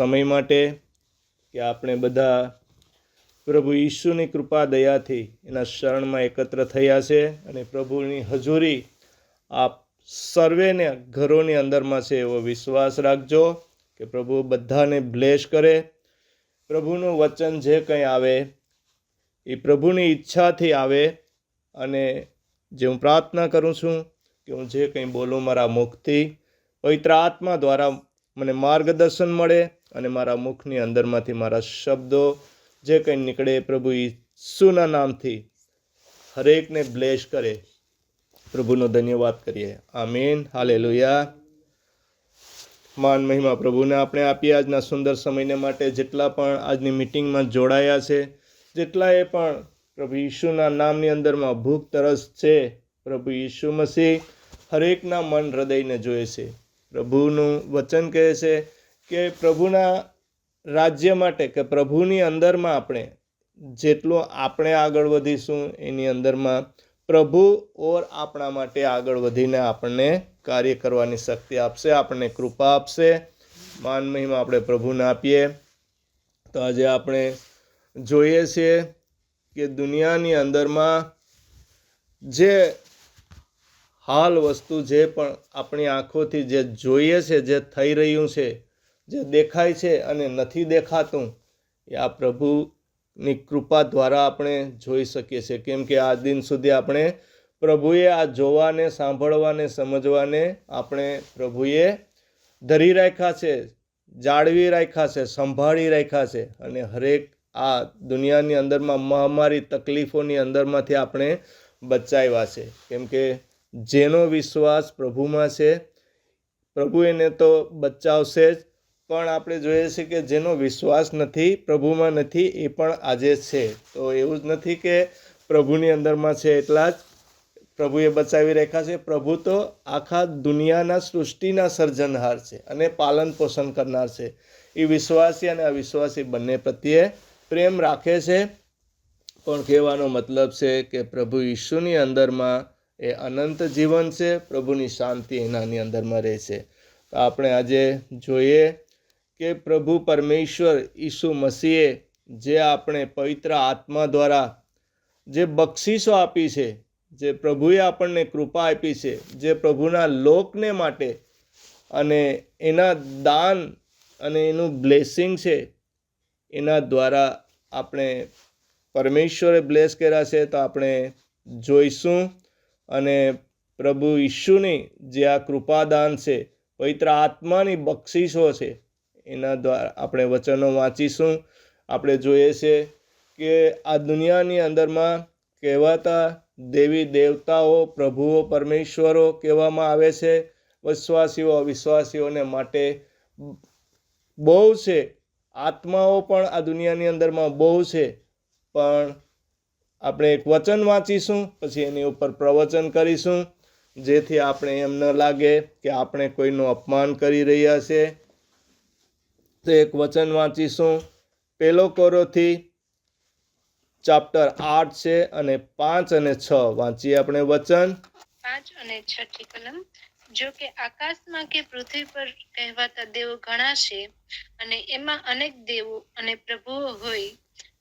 સમય માટે કે આપણે બધા પ્રભુ ઈસુની કૃપા દયાથી એના શરણમાં એકત્ર થયા છે અને પ્રભુની હજુરી આપ સર્વેને ઘરોની અંદરમાં છે એવો વિશ્વાસ રાખજો કે પ્રભુ બધાને બ્લેસ કરે. પ્રભુનું વચન જે કંઈ આવે એ પ્રભુની ઈચ્છાથી આવે અને જે હું પ્રાર્થના કરું છું કે હું જે કંઈ બોલું મારા મુખથી પવિત્ર આત્મા દ્વારા મને માર્ગદર્શન મળે અને મારા મુખની અંદરમાંથી મારા શબ્દો જે કંઈ નીકળે પ્રભુ ઈસુના નામથી હરેકને બ્લેસ કરે. પ્રભુનો ધન્યવાદ કરીએ. આમીન. હાલેલુયા. માન મહિમા પ્રભુને આપણે આપીએ આજના સુંદર સમયને માટે. જેટલા પણ આજની મિટિંગમાં જોડાયા છે, જેટલાએ પણ પ્રભુ ઈસુના નામની અંદરમાં ભૂખ તરસ છે, પ્રભુ ઈસુ મસીહ હરેકના મન હૃદયને જોએ છે. પ્રભુનું વચન કહે છે કે પ્રભુના રાજ્ય માટે કે પ્રભુની અંદરમાં આપણે જેટલું આપણે આગળ વધીશું એની અંદરમાં પ્રભુ ઓર આપણા માટે આગળ વધીને આપણને કાર્ય કરવાની શક્તિ આપશે, આપણને કૃપા આપશે. માન મહિમા આપણે પ્રભુને આપીએ. તો આજે આપણે જોઈએ છીએ કે દુનિયાની અંદરમાં જે હાલ વસ્તુ જે પણ આપણી આંખોથી જે જોઈએ છે, જે થઈ રહ્યું છે, જે દેખાય છે અને નથી દેખાતું, એ આ પ્રભુની કૃપા દ્વારા આપણે જોઈ શકીએ છીએ. કેમ કે આ દિન સુધી આપણે પ્રભુએ આ જોવાને, સાંભળવાને, સમજવાને આપણે પ્રભુએ ધરી રાખ્યા છે, જાળવી રાખ્યા છે, સંભાળી રાખ્યા છે અને હરેક આ દુનિયાની અંદરમાં મહામારી તકલીફોની અંદરમાંથી આપણે બચાવ્યા છે. કેમ કે જેનો વિશ્વાસ પ્રભુમાં છે, પ્રભુ એને તો બચાવશે જ, પણ આપણે જોઈએ છીએ કે જેનો વિશ્વાસ નથી, પ્રભુમાં નથી, એ પણ આજે છે. તો એવું જ નથી કે પ્રભુની અંદરમાં છે એટલા જ પ્રભુએ બચાવી રાખ્યા છે. પ્રભુ તો આખા દુનિયાના સૃષ્ટિના સર્જનહાર છે અને પાલન પોષણ કરનાર છે. એ વિશ્વાસી અને અવિશ્વાસી બંને પ્રત્યે પ્રેમ રાખે છે. પણ કહેવાનો મતલબ છે કે પ્રભુ ઈસુની અંદરમાં એ અનંત જીવન છે, પ્રભુની શાંતિ એનાની અંદરમાં રહે છે. તો આપણે આજે જોઈએ કે પ્રભુ પરમેશ્વર ઈસુ મસીહે જે આપણે પવિત્ર આત્મા દ્વારા જે બક્ષિસો આપી છે, જે પ્રભુએ આપણને કૃપા આપી છે, જે પ્રભુના લોકને માટે અને એના દાન અને એનું બ્લેસિંગ છે, એના દ્વારા આપણે પરમેશ્વરે બ્લેસ કર્યા છે. તો આપણે જોઈશું અને પ્રભુ ઈસુની જે આ કૃપાદાન છે, પવિત્ર આત્માની બક્ષિસો છે, એના દ્વારા આપણે વચનો વાંચીશું. આપણે જોઈએ છે કે આ દુનિયાની અંદરમાં કહેવાતા દેવી દેવતાઓ, પ્રભુઓ, પરમેશ્વરો કહેવામાં આવે છે. વિશ્વાસીઓ અવિશ્વાસીઓને માટે બહુ છે. આત્માઓ પણ આ દુનિયાની અંદરમાં બહુ છે. પણ આપણે એક વચન વાંચીશું, પછી એની ઉપર પ્રવચન કરીશું, જેથી આપણે એમ ન લાગે કે આપણે કોઈનું અપમાન કરી રહ્યા છે. તો એક વચન વાંચીશું. 1 કોરોથી ચેપ્ટર 8 છે અને 5 અને 6 વાંચીએ આપણે વચન. 5 અને 6 કલમ. જો કે આકાશમાં કે પૃથ્વી પર કહેવાતા દેવો ઘણા છે અને એમાં અનેક દેવો અને પ્રભુઓ હોય,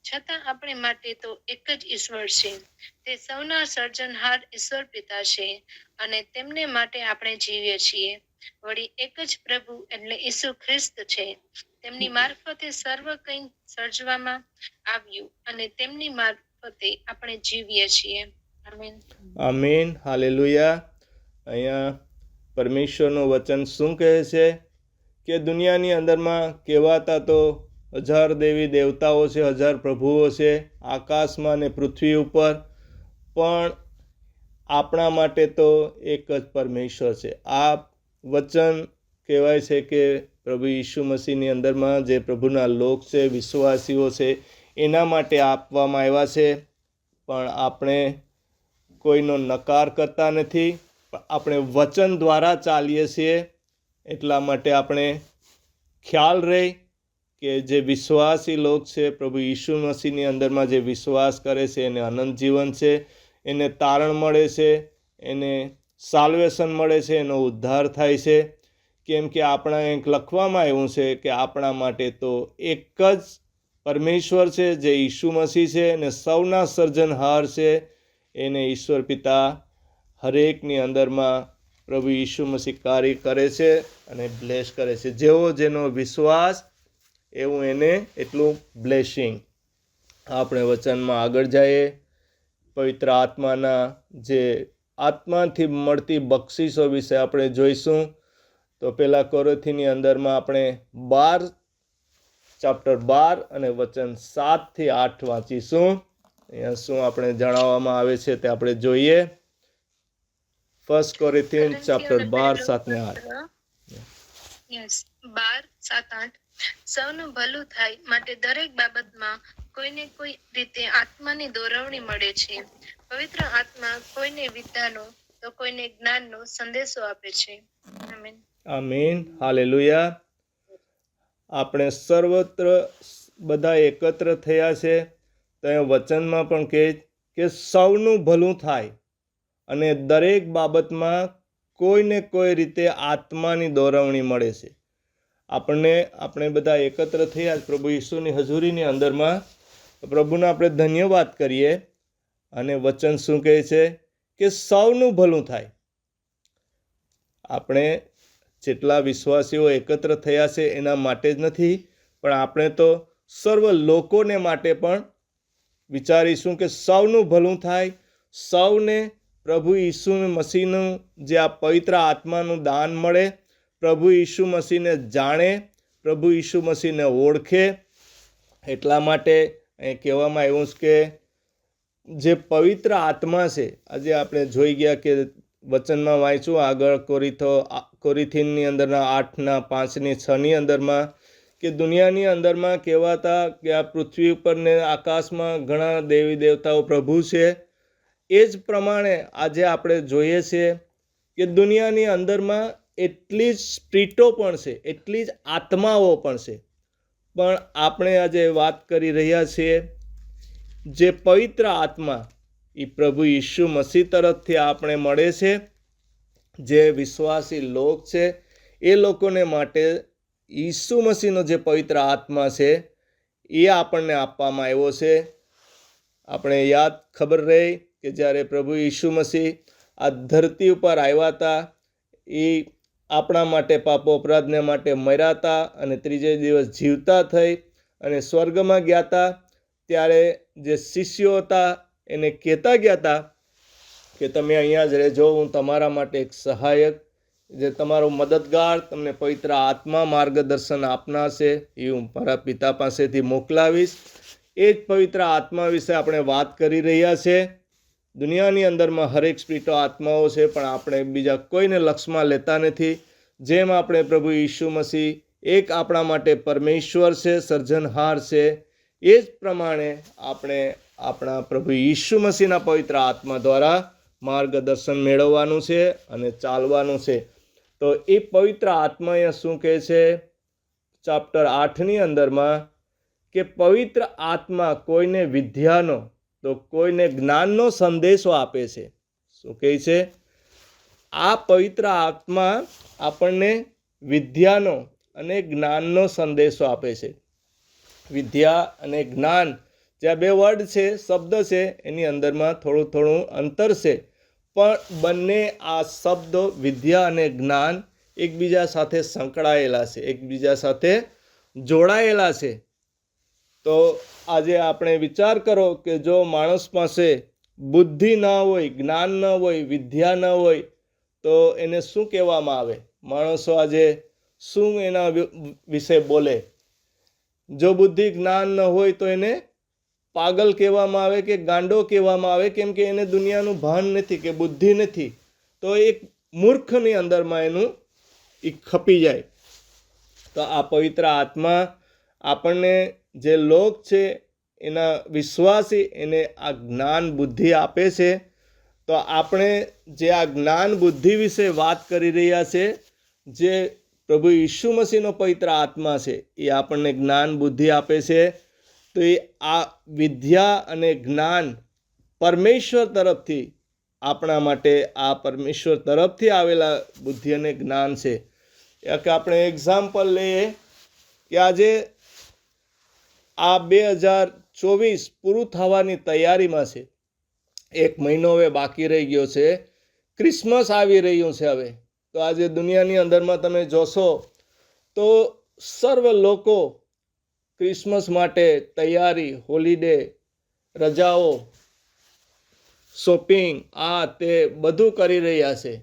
છતાં આપણે માટે તો એક જ ઈશ્વર છે. તે સૌના સર્જનહાર ઈશ્વર પિતા છે અને તેમને માટે આપણે જીવીએ છીએ. વળી એક જ પ્રભુ એટલે ઈસુ ખ્રિસ્ત છે. તેમની મારફતે સર્વ કંઈ સર્જવામાં આવ્યું અને તેમની મારફતે આપણે જીવીએ છીએ. આમીન. આમીન. હાલેલુયા. અહીંયા પરમેશ્વરનું વચન શું કહે છે કે દુનિયાની અંદરમાં કહેવાતા તો 1000 દેવી દેવતાઓ છે, 1000 પ્રભુઓ છે આકાશમાં અને પૃથ્વી ઉપર, પણ આપણા માટે તો એક જ પરમેશ્વર છે. આ વચન કહેવાય છે કે પ્રભુ ઈસુ મસીહની અંદરમાં જે પ્રભુના લોક છે, વિશ્વાસીઓ છે, એના માટે આપવામાં આવ્યા છે. પણ આપણે કોઈનો નકાર કરતા નથી, આપણે વચન દ્વારા ચાલીએ છીએ. એટલા માટે આપણે ખ્યાલ રહે કે જે વિશ્વાસી લોક છે, પ્રભુ ઈસુ મસીહની અંદરમાં જે વિશ્વાસ કરે છે, એને અનંત જીવન છે, એને તારણ મળે છે, એને સાલ્વેશન મળે છે, એનો ઉદ્ધાર થાય છે. કેમ કે આપણા એક લખવામાં આવ્યું છે કે આપણા માટે તો એક જ પરમેશ્વર છે, જે ઈસુ મસીહ છે, અને સૌના સર્જનહાર છે. એને ઈશ્વર પિતા હરેકની અંદરમાં પ્રભુ ઈસુ મસીહ કાર્ય કરે છે અને બ્લેસ કરે છે. જેવો જેનો વિશ્વાસ એવું એને એટલું બ્લેસિંગ. આપણે વચનમાં આગળ જઈએ. પવિત્ર આત્માના જે આત્માથી મળતી બક્ષિસો વિશે આપણે જોઈશું. તો પહેલા કોરિન્થીની અંદરમાં આપણે 12 ચેપ્ટર 12 અને વચન 7 થી 8 વાંચીશું. અહીંયા શું આપણે જણાવવામાં આવે છે તે આપણે જોઈએ. 1 કોરિન્થિયન ચેપ્ટર 12 7 ને 8. યસ 12 7 8. સૌનું ભલું થાય માટે દરેક બાબતમાં કોઈને કોઈ રીતે આત્માની દોરવણી મળે છે. પવિત્ર આત્મા કોઈને વિદ્યાનો તો કોઈને જ્ઞાનનો સંદેશો આપે છે. આમેન. આમીન. હાલેલુયા. આપણે સર્વત્ર બધા એકત્ર થયા છે. તો એ વચનમાં પણ કહે કે સૌનું ભલું થાય અને દરેક બાબતમાં કોઈને કોઈ રીતે આત્માની દોરવણી મળે છે. આપણે બધા એકત્ર થયા પ્રભુ ઈસુની હજુરીની અંદરમાં. પ્રભુને આપણે ધન્યવાદ કરીએ. અને વચન શું કહે છે કે સૌનું ભલું થાય. આપણે જેટલા વિશ્વાસીઓ એકત્ર થયા છે એના માટે જ નથી, પણ આપણે તો સર્વ લોકોને માટે પણ વિચારીશું કે સૌનું ભલું થાય. સૌને પ્રભુ ઈસુ મસીહનું જે આ પવિત્ર આત્માનું દાન મળે, પ્રભુ ઈસુ મસીહને જાણે, પ્રભુ ઈસુ મસીહને ઓળખે. એટલા માટે અહીં કહેવામાં આવ્યું છે કે જે પવિત્ર આત્મા છે, આજે આપણે જોઈ ગયા કે વચનમાં વાંચ્યું આગળ કોરિન્થીની અંદરના 8:5-6 અંદરમાં કે દુનિયાની અંદરમાં કહેવાતા કે આ પૃથ્વી ઉપર ને આકાશમાં ઘણા દેવી દેવતાઓ પ્રભુ છે. એ જ પ્રમાણે આજે આપણે જોઈએ છીએ કે દુનિયાની અંદરમાં એટલી જ સ્પિરિટો પણ છે, એટલી જ આત્માઓ પણ છે. પણ આપણે આજે વાત કરી રહ્યા છીએ જે પવિત્ર આત્મા એ પ્રભુ ઈસુ મસીહ તરફથી આપણે મળે છે. જે વિશ્વાસી લોક છે એ લોકોને માટે ઈસુ મસીહનો જે પવિત્ર આત્મા છે એ આપણને આપવામાં આવ્યો છે. આપણે યાદ ખબર રહી કે જ્યારે પ્રભુ ઈસુ મસીહ આ ધરતી ઉપર આવ્યા હતા, એ આપણા માટે પાપો અપરાધને માટે મર્યા હતા અને ત્રીજે દિવસ જીવતા થઈ અને સ્વર્ગમાં ગયા હતા. ત્યારે જે શિષ્યો હતા એને કહેતા ગયા હતા કે તમે અહીંયા જ રહેજો, હું તમારા માટે એક સહાયક, જે તમારો મદદગાર, તમને પવિત્ર આત્મા માર્ગદર્શન આપનાર છે, એ હું મારા પિતા પાસેથી મોકલાવીશ. એ જ પવિત્ર આત્મા વિશે આપણે વાત કરી રહ્યા છે. દુનિયાની અંદરમાં હરેક સ્પિરિટો આત્માઓ છે, પણ આપણે બીજા કોઈને લક્ષમાં લેતા નથી. જેમ આપણે પ્રભુ ઈસુ મસીહ એક આપણા માટે પરમેશ્વર છે, સર્જનહાર છે, એ જ પ્રમાણે આપણે આપણા પ્રભુ ઈસુ મસીહના પવિત્ર આત્મા દ્વારા માર્ગદર્શન મેળવવાનું છે અને ચાલવાનું છે. તો એ પવિત્ર આત્મા અહીંયા શું કહે છે ચેપ્ટર 8ની અંદરમાં કે પવિત્ર આત્મા કોઈને વિદ્યાનો તો કોઈને જ્ઞાનનો સંદેશો આપે છે. શું કહે છે? આ પવિત્ર આત્મા આપણને વિદ્યાનો અને જ્ઞાનનો સંદેશો આપે છે. વિદ્યા અને જ્ઞાન જે આ બે વર્ડ છે, શબ્દ છે, એની અંદરમાં થોડું અંતર છે, પણ બંને આ શબ્દો વિદ્યા અને જ્ઞાન એકબીજા સાથે સંકળાયેલા છે, એકબીજા સાથે જોડાયેલા છે. તો આજે આપણે વિચાર કરો કે જો માણસ પાસે બુદ્ધિ ના હોય, જ્ઞાન ન હોય, વિદ્યા ન હોય, તો એને શું કહેવામાં આવે? માણસો આજે શું એના વિશે બોલે? જો બુદ્ધિ જ્ઞાન ન હોય તો એને પાગલ કહેવામાં આવે કે ગાંડો કહેવામાં આવે, કેમ કે એને દુનિયાનું ભાન નથી કે બુદ્ધિ નથી. તો એક મૂર્ખની અંદરમાં એનું એ ખપી જાય. તો આ પવિત્ર આત્મા આપણને જે લોક છે એના વિશ્વાસી એને આ જ્ઞાન બુદ્ધિ આપે છે. તો આપણે જે આ જ્ઞાન બુદ્ધિ વિશે વાત કરી રહ્યા છે, જે પ્રભુ ઈસુ મસીહનો પવિત્ર આત્મા છે એ આપણને જ્ઞાન બુદ્ધિ આપે છે. તો એ આ વિદ્યા અને જ્ઞાન પરમેશ્વર તરફથી આપણા માટે આ પરમેશ્વર તરફથી આવેલા બુદ્ધિ અને જ્ઞાન છે. કે આપણે એક્ઝામ્પલ લઈએ કે આજે આ 2024 પૂરું થવાની તૈયારીમાં છે. 1 મહિનો હવે બાકી રહી ગયો છે. ક્રિસમસ આવી રહ્યું છે હવે. તો આજે દુનિયાની અંદરમાં તમે જોશો તો સર્વ લોકો ક્રિસમસ માટે તૈયારી, હોલિડે, રજાઓ, શોપિંગ, આ તે બધું કરી રહ્યા છે.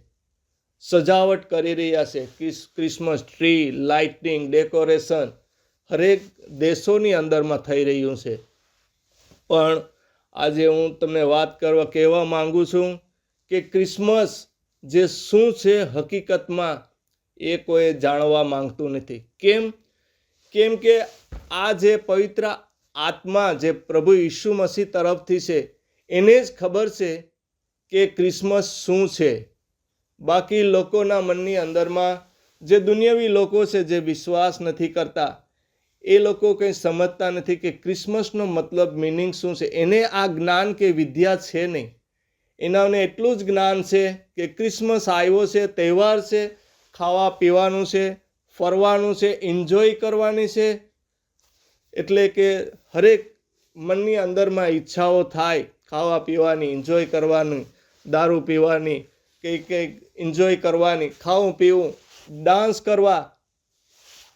સજાવટ કરી રહ્યા છે. ક્રિસમસ ટ્રી, લાઇટિંગ, ડેકોરેશન હરેક દેશોની અંદરમાં થઈ રહ્યું છે. પણ આજે હું તમને વાત કહેવા માંગુ છું કે ક્રિસમસ જે શું છે હકીકતમાં એ કોઈ જાણવા માંગતું નથી. કેમ કે આ જે પવિત્ર આત્મા જે પ્રભુ ઈસુ મસીહ તરફથી છે એને જ ખબર છે કે ક્રિસમસ શું છે. બાકી લોકોના મનની અંદરમાં જે દુનિયાવી લોકો છે જે વિશ્વાસ નથી કરતા, એ લોકો કંઈ સમજતા નથી કે ક્રિસમસનો મતલબ મિનિંગ શું છે. એને આ જ્ઞાન કે વિદ્યા છે નહીં. એનાને એટલું જ જ્ઞાન છે કે ક્રિસમસ આવ્યો છે, તહેવાર છે, ખાવા પીવાનું છે, ફરવાનું છે, એન્જોય કરવાની છે. એટલે કે હરેક મનની અંદરમાં ઈચ્છાઓ થાય ખાવા પીવાની, એન્જોય કરવાની, દારૂ પીવાની, કંઈક એન્જોય કરવાની, ખાવું પીવું, ડાન્સ કરવા,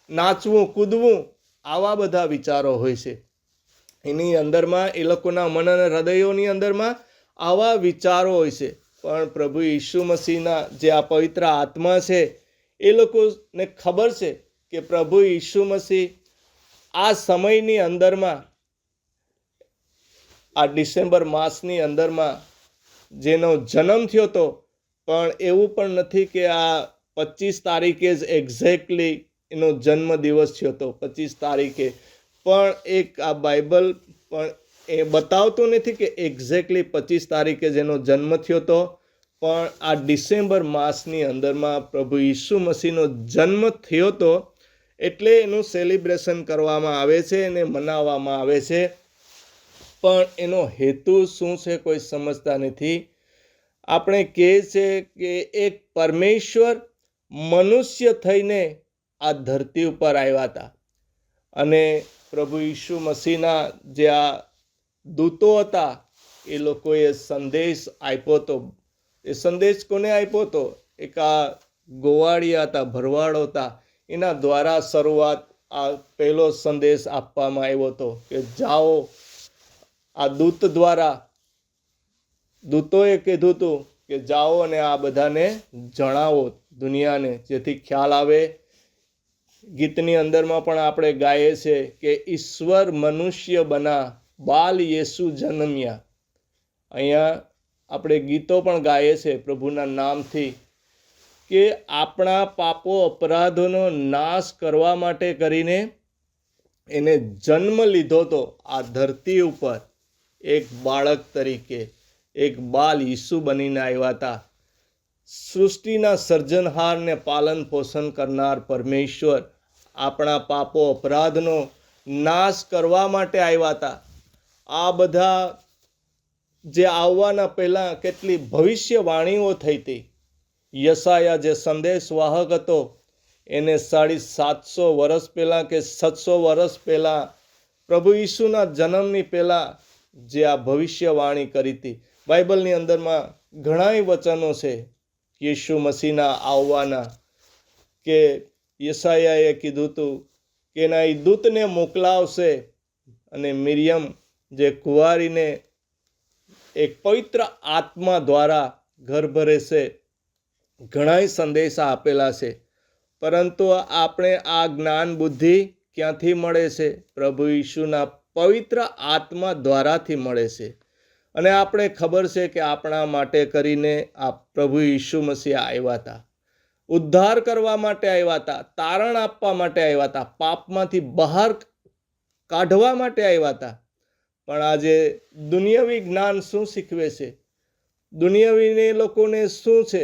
નાચવું, કૂદવું, આવા બધા વિચારો હોય છે. એની અંદરમાં એ લોકોના મન અને હૃદયોની અંદરમાં આવા વિચારો હોય છે. પણ પ્રભુ ઈસુ મસીહના જે આ પવિત્ર આત્મા છે એ લોકોને ખબર છે કે પ્રભુ ઈસુ મસીહ આ સમયની અંદરમાં, આ ડિસેમ્બર માસની અંદરમાં જેનો જન્મ થયો હતો, પણ એવું પણ નથી કે આ 25 તારીખે જ એક્ઝેક્ટલી એનો જન્મ દિવસ થયો હતો. 25 તારીખે પણ એક આ બાઇબલ પણ એ બતાવતું નથી કે એક્ઝેક્ટલી 25 તારીખે જેનો જન્મ થયો હતો. પણ આ ડિસેમ્બર માસની અંદરમાં પ્રભુ ઈસુ મસીહનો જન્મ થયો હતો એટલે એનું સેલિબ્રેશન કરવામાં આવે છે અને મનાવવામાં આવે છે. પણ એનો હેતુ શું છે કોઈ સમજતા નથી. આપણે કહે છે કે એક પરમેશ્વર મનુષ્ય થઈને આ ધરતી ઉપર આવ્યા હતા અને પ્રભુ ઈસુ મસીહના જે આ દૂતો હતા એ લોકોએ સંદેશ આપ્યો હતો. એ સંદેશ કોને આપ્યો હતો? એક આ ગોવાળિયા હતા, ભરવાડો હતા, એના દ્વારા શરૂઆત આ પહેલો સંદેશ આપવામાં આવ્યો હતો કે જાઓ. આ દૂત દ્વારા દૂતોએ કીધું હતું કે જાઓ અને આ બધાને જણાવો દુનિયાને, જેથી ખ્યાલ આવે. ગીતની અંદરમાં પણ આપણે ગાઈએ છે કે ઈશ્વર મનુષ્ય બના, બાલ યેસુ જન્મ્યા. અહીંયા આપણે ગીતો પણ ગાઈએ છે પ્રભુના નામથી કે આપણા પાપો અપરાધોનો નાશ કરવા માટે કરીને એને જન્મ લીધો તો આ ધરતી ઉપર એક બાળક તરીકે, એક બાલ ઈસુ બનીને આવ્યા હતા. સૃષ્ટિના સર્જનહારને પાલન પોષણ કરનાર પરમેશ્વર આપણા પાપો અપરાધનો નાશ કરવા માટે આવ્યા હતા. આ બધા જે આવવાના પહેલાં કેટલી ભવિષ્યવાણીઓ થઈ હતી. યશાયા જે સંદેશવાહક હતો એને 750 વર્ષ પહેલાં કે 700 વર્ષ પહેલાં પ્રભુ ઈસુના જન્મની પહેલાં જે આ ભવિષ્યવાણી કરી હતી. બાઇબલની અંદરમાં ઘણાય વચનો છે યીશુ મસીહના આવવાના, કે યશાયાએ કીધું હતું કે એના એ દૂતને મોકલાવશે અને મિરિયમ જે કુંવારીને એક પવિત્ર આત્મા દ્વારા ગર્ભ રહેશે. ઘણાય સંદેશા આપેલા છે. પરંતુ આપણે આ જ્ઞાન બુદ્ધિ ક્યાંથી મળે છે? પ્રભુ ઈસુના પવિત્ર આત્મા દ્વારાથી મળે છે. અને આપણે ખબર છે કે આપણા માટે કરીને આ પ્રભુ ઈસુ મસીહ આવ્યા હતા, ઉદ્ધાર કરવા માટે આવ્યા હતા, તારણ આપવા માટે આવ્યા હતા, પાપમાંથી બહાર કાઢવા માટે આવ્યા હતા. પણ આજે દુનિયાવી જ્ઞાન શું શીખવે છે? દુનિયાવીને લોકોને શું છે?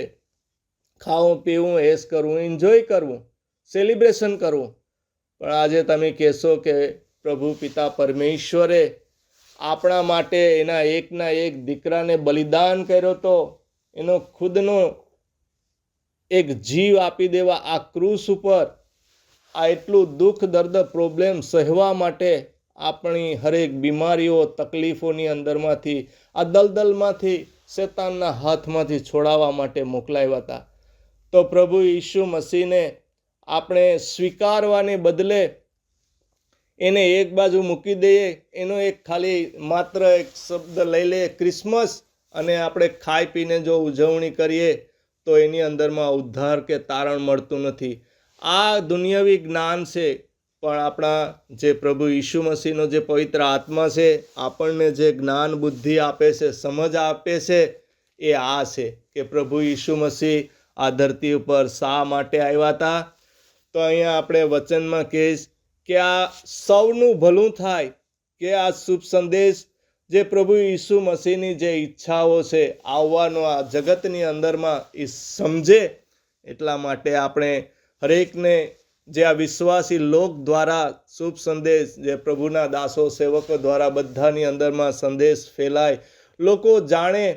ખાવું પીવું, એશ કરવું, એન્જોય કરવું, સેલિબ્રેશન કરવું. પણ આજે તમે કહેશો કે પ્રભુ પિતા પરમેશ્વરે આપણા માટે એના એકના એક દીકરાને બલિદાન કર્યો હતો, એનો ખુદનો એક જીવ આપી દેવા આ ક્રૂસ ઉપર આ એટલું દુઃખ દર્દ પ્રોબ્લેમ સહેવા માટે આપણી હરેક બીમારીઓ તકલીફોની અંદરમાંથી આ દલદલમાંથી શેતાનના હાથમાંથી છોડાવવા માટે મોકલાવ્યા હતા. તો પ્રભુ ઈસુ મસીહને આપણે સ્વીકારવાને બદલે એને એક બાજુ મૂકી દઈએ, એનો એક ખાલી માત્ર એક શબ્દ લઈ લઈએ ક્રિસમસ, અને આપણે ખાઈ પીને જો ઉજવણી કરીએ તો એની અંદરમાં ઉદ્ધાર કે તારણ મળતું નથી. આ દુનિયાવી જ્ઞાન છે, પણ આપણા જે પ્રભુ ઈસુ મસીહનો જે પવિત્ર આત્મા છે આપણને જે જ્ઞાન બુદ્ધિ આપે છે, સમજ આપે છે, એ આ છે કે પ્રભુ ઈસુ મસીહ આ ધરતી ઉપર શા માટે આવ્યા હતા. તો અહીંયા આપણે વચનમાં કહીશ કે આ સૌનું ભલું થાય, કે આ શુભ સંદેશ જે પ્રભુ ઈસુ મસીહની જે ઈચ્છાઓ છે આવવાનો આ જગતની અંદરમાં એ સમજે, એટલા માટે આપણે હરેકને જે આ વિશ્વાસી લોક દ્વારા શુભ સંદેશ જે પ્રભુના દાસો સેવકો દ્વારા બધાની અંદરમાં સંદેશ ફેલાય, લોકો જાણે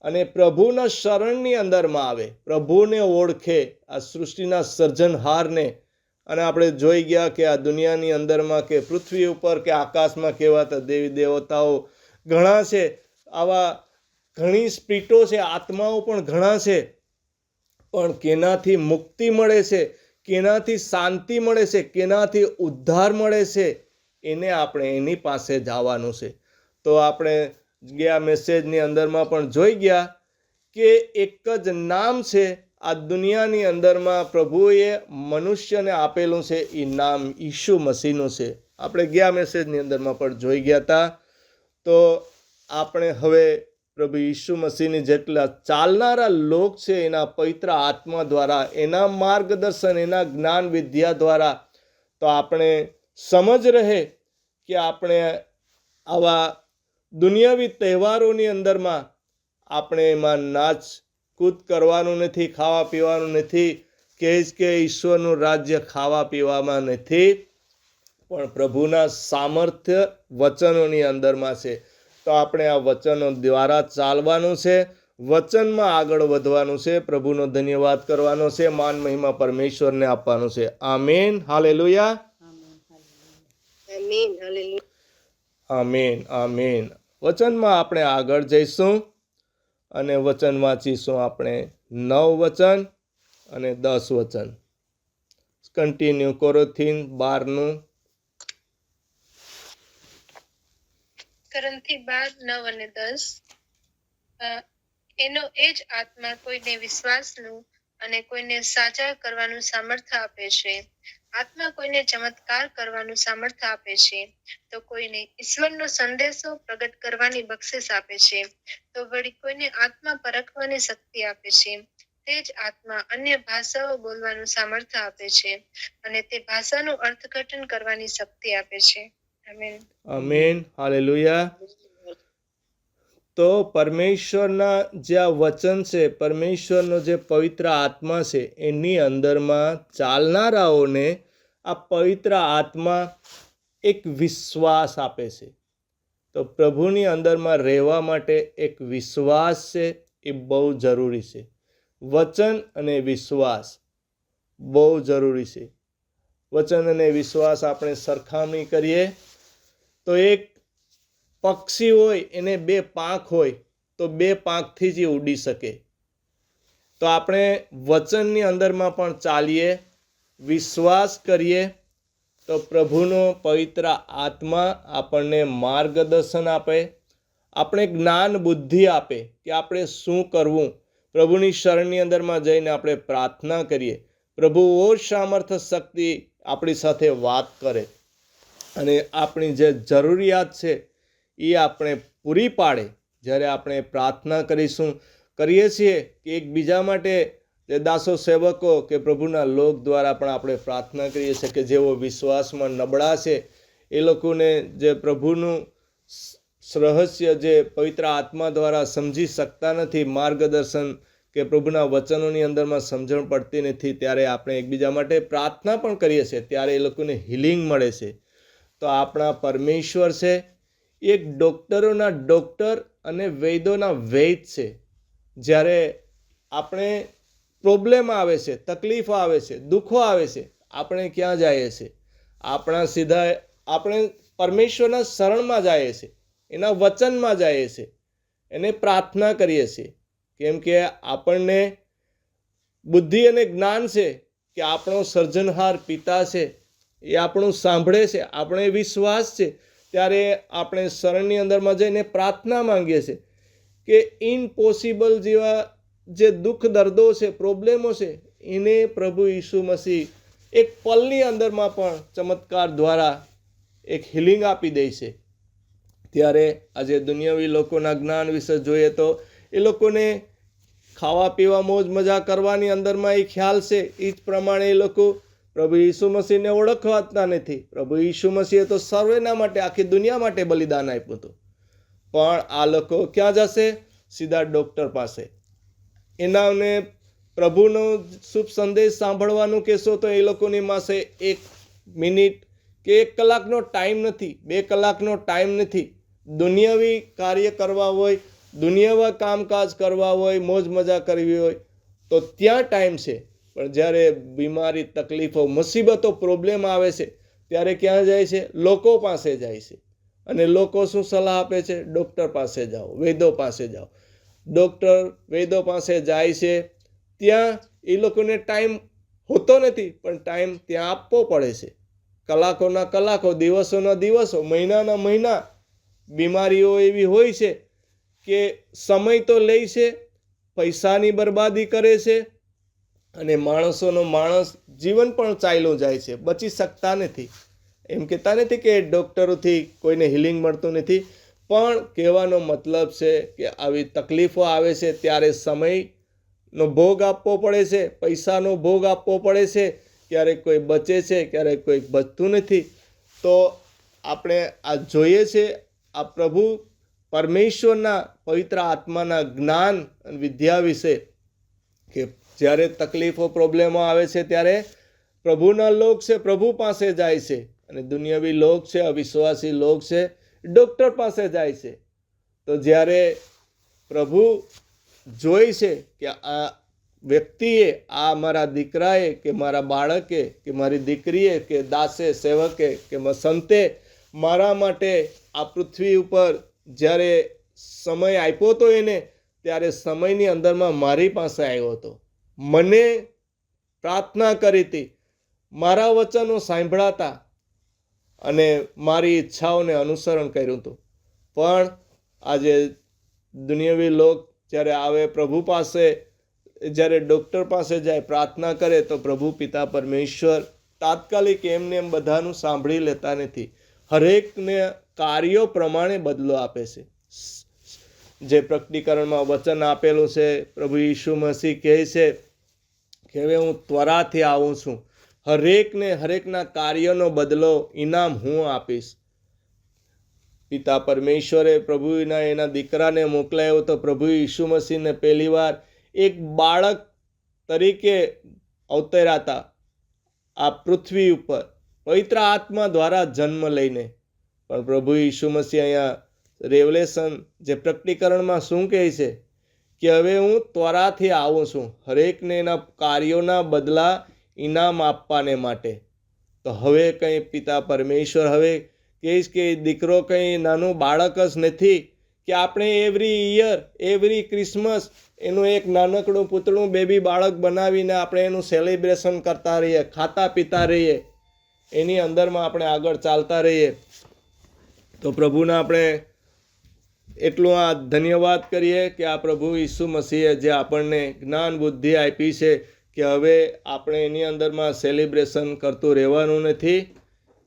અને પ્રભુના શરણની અંદરમાં આવે, પ્રભુને ઓળખે, આ સૃષ્ટિના સર્જનહારને. અને આપણે જોઈ ગયા કે આ દુનિયાની અંદરમાં કે પૃથ્વી ઉપર કે આકાશમાં કહેવાતા દેવી દેવતાઓ ઘણા છે, આવા ઘણી સ્પિરિટો છે, આત્માઓ પણ ઘણા છે, પણ કેનાથી મુક્તિ મળે છે, કેનાથી શાંતિ મળે છે, કેનાથી ઉદ્ધાર મળે છે, એને આપણે એની પાસે જવાનું છે. તો આપણે ગયા મેસેજની અંદરમાં પણ જોઈ ગયા કે એક જ નામ છે આ દુનિયાની અંદરમાં પ્રભુએ મનુષ્યને આપેલું છે, એ નામ ઈસુ મસીહનું છે. આપણે ગયા મેસેજની અંદરમાં પણ જોઈ ગયા હતા. તો આપણે હવે પ્રભુ ઈસુ મસીહની જેટલા ચાલનારા લોક છે એના પવિત્ર આત્મા દ્વારા, એના માર્ગદર્શન, એના જ્ઞાન વિદ્યા દ્વારા, તો આપણે સમજ રહે કે આપણે આવા દુનિયાવી તહેવારોની અંદરમાં આપણે એમાં નાચ કૂદ કરવાનું નથી, ખાવા પીવાનું નથી. કહેશ કે ઈશ્વરનું રાજ્ય ખાવા પીવામાં નથી, પણ પ્રભુના સામર્થ્ય વચનોની અંદરમાં છે. તો આપણે આ વચનો દ્વારા ચાલવાનું છે, વચનમાં આગળ વધવાનું છે, પ્રભુનો ધન્યવાદ કરવાનો છે, માન મહિમા પરમેશ્વરને આપવાનું છે. આમેન, હાલેલુયા, આમેન, આમેન. વચનમાં આપણે આગળ જઈશું અને વચન વાંચીશું આપણે 9 વચન અને 10 વચન. કન્ટિન્યુ કોરિન્થીન 12 Corinthians 12:9 અને 10. એનો એ જ આત્મા કોઈને વિશ્વાસનું અને કોઈને સાચા કરવાનું સામર્થ્ય આપે છે. આત્મા કોઈને ચમત્કાર કરવાનું સામર્થ્ય આપે છે, તો કોઈને ઈશ્વરનો સંદેશો પ્રગટ કરવાની બક્ષિસ આપે છે, તો વળી કોઈને આત્મા પરખવાની શક્તિ આપે છે. તે જ આત્મા અન્ય ભાષાઓ બોલવાનું સામર્થ્ય આપે છે, અને તે ભાષાનું અર્થઘટન કરવાની શક્તિ આપે છે. Amen, amen, hallelujah. તો પરમેશ્વરના જે આ વચન છે, પરમેશ્વરનો જે પવિત્ર આત્મા છે, એની અંદરમાં ચાલનારાઓને આ પવિત્ર આત્મા એક વિશ્વાસ આપે છે. તો પ્રભુની અંદરમાં રહેવા માટે એક વિશ્વાસ છે, એ બહુ જરૂરી છે. વચન અને વિશ્વાસ બહુ જરૂરી છે. વચન અને વિશ્વાસ આપણે સરખામણી કરીએ તો એક પક્ષી હોય, એને 2 પાંખ હોય, તો 2 પાંખથી જ ઉડી શકે. તો આપણે વચનની અંદરમાં પણ ચાલીએ, વિશ્વાસ કરીએ, તો પ્રભુનો પવિત્ર આત્મા આપણને માર્ગદર્શન આપે, આપણે જ્ઞાન બુદ્ધિ આપે કે આપણે શું કરવું. પ્રભુની શરણની અંદરમાં જઈને આપણે પ્રાર્થના કરીએ, પ્રભુ ઓર સામર્થ્ય શક્તિ આપણી સાથે વાત કરે અને આપણી જે જરૂરિયાત છે એ આપણે પૂરી પાડે. જ્યારે આપણે પ્રાર્થના કરીએ છીએ કે એકબીજા માટે જે દાસો સેવકો કે પ્રભુના લોક દ્વારા પણ આપણે પ્રાર્થના કરીએ છીએ કે જેઓ વિશ્વાસમાં નબળા છે, એ લોકોને જે પ્રભુનું રહસ્ય જે પવિત્ર આત્મા દ્વારા સમજી શકતા નથી, માર્ગદર્શન કે પ્રભુના વચનોની અંદરમાં સમજણ પડતી નથી, ત્યારે આપણે એકબીજા માટે પ્રાર્થના પણ કરીએ છીએ, ત્યારે એ લોકોને હિલિંગ મળે છે. તો આપણા પરમેશ્વર છે એક ડૉક્ટરોના ડૉક્ટર અને વૈદ્યોના વૈદ છે. જ્યારે આપણે પ્રોબ્લેમ આવે છે, તકલીફો આવે છે, દુઃખો આવે છે, આપણે ક્યાં જઈએ છીએ? આપણે પરમેશ્વરના શરણમાં જઈએ છીએ, એના વચનમાં જઈએ છીએ, એને પ્રાર્થના કરીએ છીએ. કેમ કે આપણને બુદ્ધિ અને જ્ઞાન છે કે આપણો સર્જનહાર પિતા છે, એ આપણું સાંભળે છે, આપણે વિશ્વાસ છે. ત્યારે આપણે શરણની અંદરમાં જઈને પ્રાર્થના માંગીએ છીએ કે ઇમ્પોસિબલ જેવા જે દુઃખ દર્દો છે, પ્રોબ્લેમો છે, એને પ્રભુ ઈસુ મસીહ એક પલની અંદરમાં પણ ચમત્કાર દ્વારા એક હિલિંગ આપી દે છે. ત્યારે આજે દુનિયાવી લોકોના જ્ઞાન વિશે જોઈએ તો એ લોકોને ખાવા પીવા મોજ મજા કરવાની અંદરમાં એ ખ્યાલ છે, એ જ પ્રમાણે એ લોકો પ્રભુ ઈસુ મસીહને ઓળખવાતા નથી. પ્રભુ ઈસુ મસીહે તો સર્વેના માટે, આખી દુનિયા માટે બલિદાન આપ્યું હતું. પણ આ લોકો ક્યાં જશે? સીધા ડૉક્ટર પાસે. એનાને પ્રભુનો શુભ સંદેશ સાંભળવાનું કહેશો તો એ લોકોની પાસે 1 મિનિટ કે 1 કલાકનો ટાઈમ નથી, 2 કલાકનો ટાઈમ નથી. દુનિયાવી કાર્ય કરવા હોય, દુનિયાવા કામકાજ કરવા હોય, મોજ મજા કરવી હોય તો ત્યાં ટાઈમ છે. પણ જ્યારે બીમારી, તકલીફો, મુસીબતો, પ્રોબ્લેમ આવે છે ત્યારે ક્યાં જાય છે? લોકો પાસે જાય છે. અને લોકો શું સલાહ આપે છે? ડૉક્ટર પાસે જાઓ, વૈદ્યો પાસે જાઓ. ડૉક્ટર, વૈદ્યો પાસે જાય છે, ત્યાં એ લોકોને ટાઈમ હોતો નથી, પણ ટાઈમ ત્યાં આપવો પડે છે. કલાકોના કલાકો, દિવસોના દિવસો, મહિનાના મહિના. બીમારીઓ એવી હોય છે કે સમય તો લે છે, પૈસાની બરબાદી કરે છે, અને માણસ જીવન પણ ચાલ્યું જાય છે, બચી શકતા નથી. એમ કહેતા નથી કે ડૉક્ટરોથી કોઈને હિલિંગ મળતું નથી, પણ કહેવાનો મતલબ છે કે આવી તકલીફો આવે છે ત્યારે સમયનો ભોગ આપવો પડે છે, પૈસાનો ભોગ આપવો પડે છે. ક્યારેક કોઈ બચે છે, ક્યારેક કોઈ બચતું નથી. તો આપણે આ જોઈએ છે, આ પ્રભુ પરમેશ્વરના પવિત્ર આત્માના જ્ઞાન અને વિદ્યા વિશે કે જ્યારે તકલીફો, પ્રોબ્લેમો આવે છે ત્યારે પ્રભુના લોક છે, પ્રભુ પાસે જાય છે, અને દુનિયાવી લોક છે, અવિશ્વાસી લોક છે, ડૉક્ટર પાસે જાય છે. તો જ્યારે પ્રભુ જોઈ છે કે આ વ્યક્તિએ, આ મારા દીકરાએ કે મારા બાળકે કે મારી દીકરીએ કે દાસે, સેવકે કે સંતે મારા માટે આ પૃથ્વી ઉપર જ્યારે સમય આપ્યો હતો એને, ત્યારે સમયની અંદરમાં મારી પાસે આવ્યો હતો, મને પ્રાર્થના કરી હતી, મારા વચનો સાંભળાતા અને મારી ઈચ્છાઓને અનુસરણ કર્યું હતું. પણ આજે દુનિયાવી લોક જ્યારે આવે પ્રભુ પાસે, જ્યારે ડૉક્ટર પાસે જાય, પ્રાર્થના કરે, તો પ્રભુ પિતા પરમેશ્વર તાત્કાલિક એમને એમ બધાનું સાંભળી લેતા નથી. હરેકને કાર્યો પ્રમાણે બદલો આપે છે. જે પ્રકટીકરણમાં વચન આપેલું છે, પ્રભુ ઈસુ મસીહ કહે છે કે હવે હું ત્વરાથી આવું છું, હરેકના કાર્યનો બદલો, ઇનામ હું આપીશ. પિતા પરમેશ્વરે પ્રભુના એના દીકરાને મોકલાયો તો પ્રભુ ઈસુ મસીહને પહેલી વાર એક બાળક તરીકે અવતર્યા હતા આ પૃથ્વી ઉપર, પવિત્ર આત્મા દ્વારા જન્મ લઈને. પણ પ્રભુ ઈસુ મસીહ અહીંયા રેવલેશન જે પ્રકટીકરણમાં શું કહે છે કે હવે હું ત્વરાથી આવું છું, હરેકને એના કાર્યોના બદલા ઇનામ આપવાને માટે. તો હવે કંઈ પિતા પરમેશ્વર હવે કહીશ કે દીકરો કંઈ નાનું બાળક જ નથી કે આપણે એવરી યર, એવરી ક્રિસમસ એનું એક નાનકડું પૂતળું બેબી બાળક બનાવીને આપણે એનું સેલિબ્રેશન કરતા રહીએ, ખાતા પીતા રહીએ, એની અંદરમાં આપણે આગળ ચાલતા રહીએ. તો પ્રભુને આપણે એટલું આ ધન્યવાદ કરીએ કે આ પ્રભુ ઈસુ મસીહે જે આપણને જ્ઞાન બુદ્ધિ આપી છે કે હવે આપણે એની અંદરમાં સેલિબ્રેશન કરતું રહેવાનું નથી.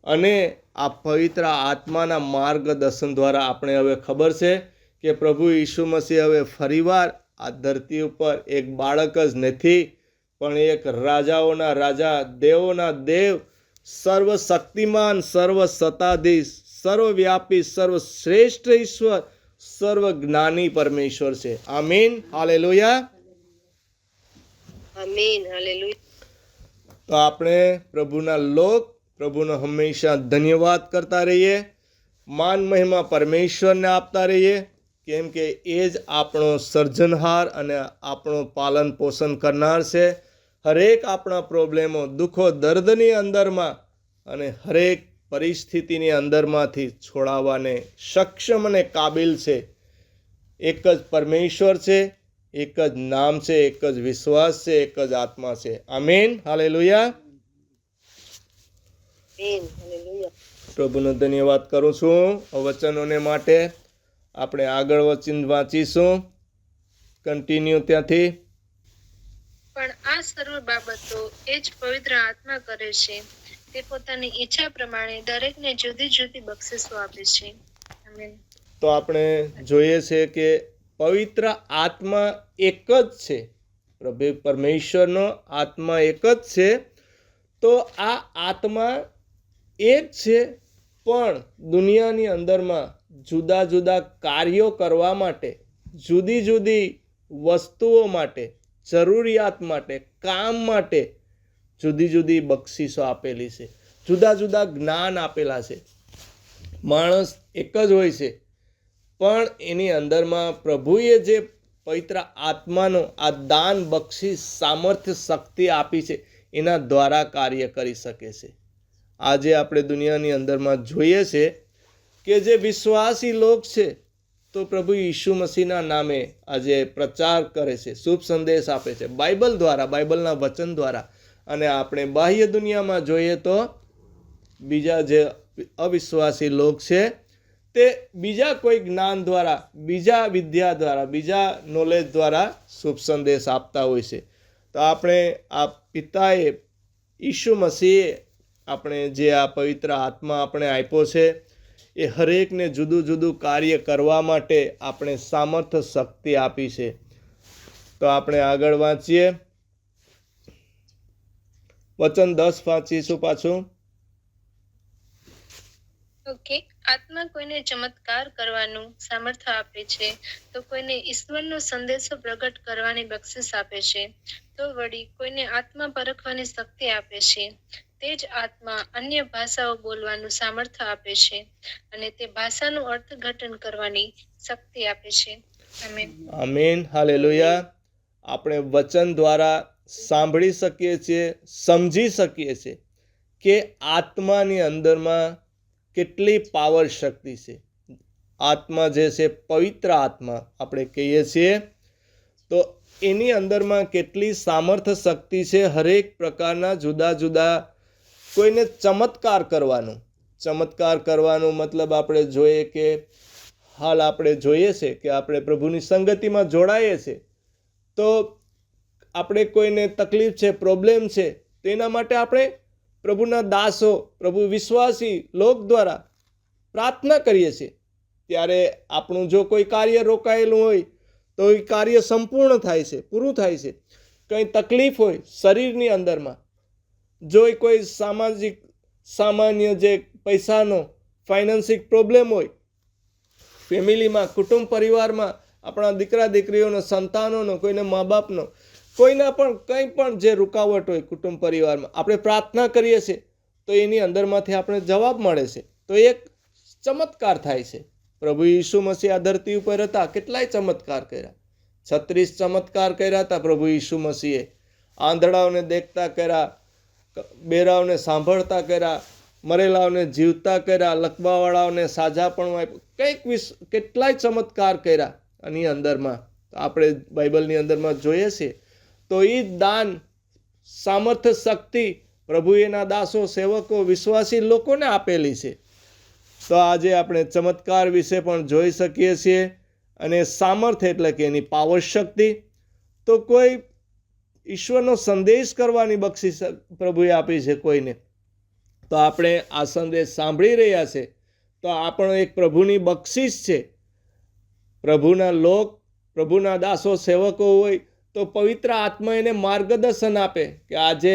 અને આ પવિત્ર આત્માના માર્ગદર્શન દ્વારા આપણે હવે ખબર છે કે પ્રભુ ઈસુ મસીહ હવે ફરીવાર આ ધરતી ઉપર એક બાળક જ નથી, પણ એક રાજાઓના રાજા, દેવોના દેવ, સર્વશક્તિમાન, સર્વસત્તાધીશ, સર્વવ્યાપી, સર્વશ્રેષ્ઠ ઈશ્વર, સર્વજ્ઞાની પરમેશ્વર છે. આમીન, હાલેલુયા, આમીન, હાલેલુયા. તો આપણે પ્રભુના લોક, પ્રભુનો હંમેશા ધન્યવાદ કરતા રહીએ, માન મહિમા પરમેશ્વરને આપતા રહીએ. કેમ કે એ જ આપણો સર્જનહાર અને આપણો પાલન પોષણ કરનાર છે. હરેક આપણા પ્રોબ્લેમો, દુઃખો, દર્દની અંદરમાં અને હરેક પરિસ્થિતિની અંદરમાંથી છોડાવવાને સક્ષમ અને કાબિલ છે. એક જ પરમેશ્વર છે, એક જ નામ છે, એક જ વિશ્વાસ છે, એક જ આત્મા છે. આમીન. હાલેલુયા. પ્રભુનો ધન્યવાદ કરું છું વચનોને માટે. આપણે આગળ વચન વાંચીશું. કન્ટિન્યુ ત્યાંથી. પણ આ સર્વ બાબતો એ જ પવિત્ર આત્મા કરે છે. તે પોતાની ઈચ્છા પ્રમાણે દરેકને જુદી જુદી બક્ષિસો આપે છે. આમેન. તો આપણે જોઈએ છે કે પવિત્ર આત્મા એક જ છે. પરમેશ્વરનો આત્મા એક જ છે. તો આ આત્મા એક છે, પણ દુનિયાની અંદરમાં જુદા જુદા કાર્યો કરવા માટે, જુદી જુદી વસ્તુઓ માટે, જરૂરિયાત માટે, કામ માટે જુદી જુદી બક્ષિસો આપેલી છે. જુદા જુદા જ્ઞાન આપેલા છે. માણસ એક જ હોય છે, પણ એની અંદરમાં પ્રભુએ જે પવિત્ર આત્માનો આ દાન, બક્ષિસ, સામર્થ્ય, શક્તિ આપી છે, એના દ્વારા કાર્ય કરી શકે છે. આજે આપણે દુનિયાની અંદરમાં જોઈએ છે કે જે વિશ્વાસી લોક છે, તો પ્રભુ ઈસુ મસીહના નામે આજે પ્રચાર કરે છે, શુભ સંદેશ આપે છે બાઇબલ દ્વારા, બાઇબલના વચન દ્વારા. અને આપણે બાહ્ય દુનિયામાં જોઈએ તો બીજા જે અવિશ્વાસી લોક છે, તે બીજા કોઈ જ્ઞાન દ્વારા, બીજા વિદ્યા દ્વારા, બીજા નોલેજ દ્વારા શુભ સંદેશ આપતા હોય છે. તો આપણે આ પિતાએ, ઈસુ મસીહે આપણે જે આ પવિત્ર આત્મા આપણે આપ્યો છે, એ હરેકને જુદું જુદું કાર્ય કરવા માટે આપણે સામર્થ્ય, શક્તિ આપી છે. તો આપણે આગળ વાંચીએ. વચન 10 વાંચીશું પાછું. ઓકે. આત્મા કોઈને ચમત્કાર કરવાનું સામર્થ્ય આપે છે, તો કોઈને ઈશ્વરનો સંદેશો પ્રગટ કરવાની બક્ષિસ આપે છે, તો વળી કોઈને આત્મા પરખવાની શક્તિ આપે છે. તે જ આત્મા અન્ય ભાષાઓ બોલવાનું સામર્થ્ય આપે છે, અને તે ભાષાનું અર્થઘટન કરવાની શક્તિ આપે છે. આમેન. આમીન. હાલેલુયા. આપણે વચન દ્વારા સાંભળી શકીએ છીએ, સમજી શકીએ છીએ કે આત્માની અંદરમાં કેટલી પાવર, શક્તિ છે. આત્મા જે છે, પવિત્ર આત્મા આપણે કહીએ છીએ, તો એની અંદરમાં કેટલી સામર્થ્ય, શક્તિ છે. હરેક પ્રકારના જુદા જુદા, કોઈને ચમત્કાર કરવાનું. ચમત્કાર કરવાનું મતલબ આપણે જોઈએ કે હાલ આપણે જોઈએ છે કે આપણે પ્રભુની સંગતિમાં જોડાઈએ છીએ, તો આપણે કોઈને તકલીફ છે, પ્રોબ્લેમ છે, તો એના માટે આપણે પ્રભુના દાસો, પ્રભુ વિશ્વાસી લોક દ્વારા પ્રાર્થના કરીએ છીએ. ત્યારે આપણું જો કોઈ કાર્ય રોકાયેલું હોય તો એ કાર્ય સંપૂર્ણ થાય છે, પૂરું થાય છે. કંઈ તકલીફ હોય શરીરની અંદરમાં, જો કોઈ સામાન્ય જે પૈસાનો ફાઇનાન્સિક પ્રોબ્લેમ હોય, ફેમિલીમાં, કુટુંબ પરિવારમાં, આપણા દીકરા દીકરીઓનો, સંતાનોનો, કોઈને મા બાપનો, કોઈના પણ કંઈ પણ જે રૂકાવટ હોય કુટુંબ પરિવારમાં, આપણે પ્રાર્થના કરીએ છીએ તો એની અંદરમાંથી આપણે જવાબ મળે છે. તો એક ચમત્કાર થાય છે. પ્રભુ ઈસુ મસીહ આ ધરતી ઉપર હતા, કેટલાય ચમત્કાર કર્યા. 36 ચમત્કાર કર્યા હતા પ્રભુ ઈસુ મસીહે. આંધળાઓને દેખતા કર્યા, બેરાઓને સાંભળતા કર્યા, મરેલાઓને જીવતા કર્યા, લકવાવાળાઓને સાજાપણું આપ્યું, કેટલાય ચમત્કાર કર્યા. આની અંદરમાં આપણે બાઇબલની અંદરમાં જોઈએ છીએ. તો એ દાન, સામર્થ્ય, શક્તિ પ્રભુ એના દાસો, સેવકો, વિશ્વાસી લોકોને આપેલી છે. તો આજે આપણે ચમત્કાર વિશે પણ જોઈ શકીએ છીએ. અને સામર્થ્ય એટલે કે એની પાવર, શક્તિ. તો કોઈ ઈશ્વરનો સંદેશ કરવાની બક્ષિસ પ્રભુએ આપી છે કોઈને, તો આપણે આ સંદેશ સાંભળી રહ્યા છે, તો આપણો એક પ્રભુની બક્ષિસ છે. પ્રભુના લોક, પ્રભુના દાસો, સેવકો હોય તો પવિત્ર આત્મા એને માર્ગદર્શન આપે કે આજે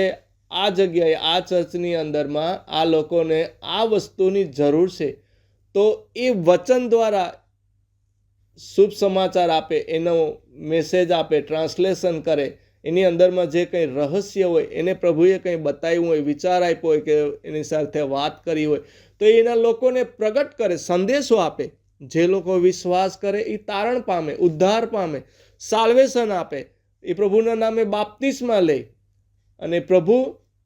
આ જગ્યાએ, આ ચર્ચની અંદરમાં આ લોકોને આ વસ્તુની જરૂર છે. તો એ વચન દ્વારા શુભ સમાચાર આપે, એનો મેસેજ આપે, ટ્રાન્સલેશન કરે. એની અંદરમાં જે કંઈ રહસ્ય હોય એને પ્રભુએ કંઈ બતાવ્યું હોય, વિચાર આપ્યો હોય કે એની સાથે વાત કરી હોય, તો એના લોકોને પ્રગટ કરે, સંદેશો આપે. જે લોકો વિશ્વાસ કરે એ તારણ પામે, ઉદ્ધાર પામે, સાલ્વેશન આપે, એ પ્રભુના નામે બાપ્તિસ્મા લે અને પ્રભુ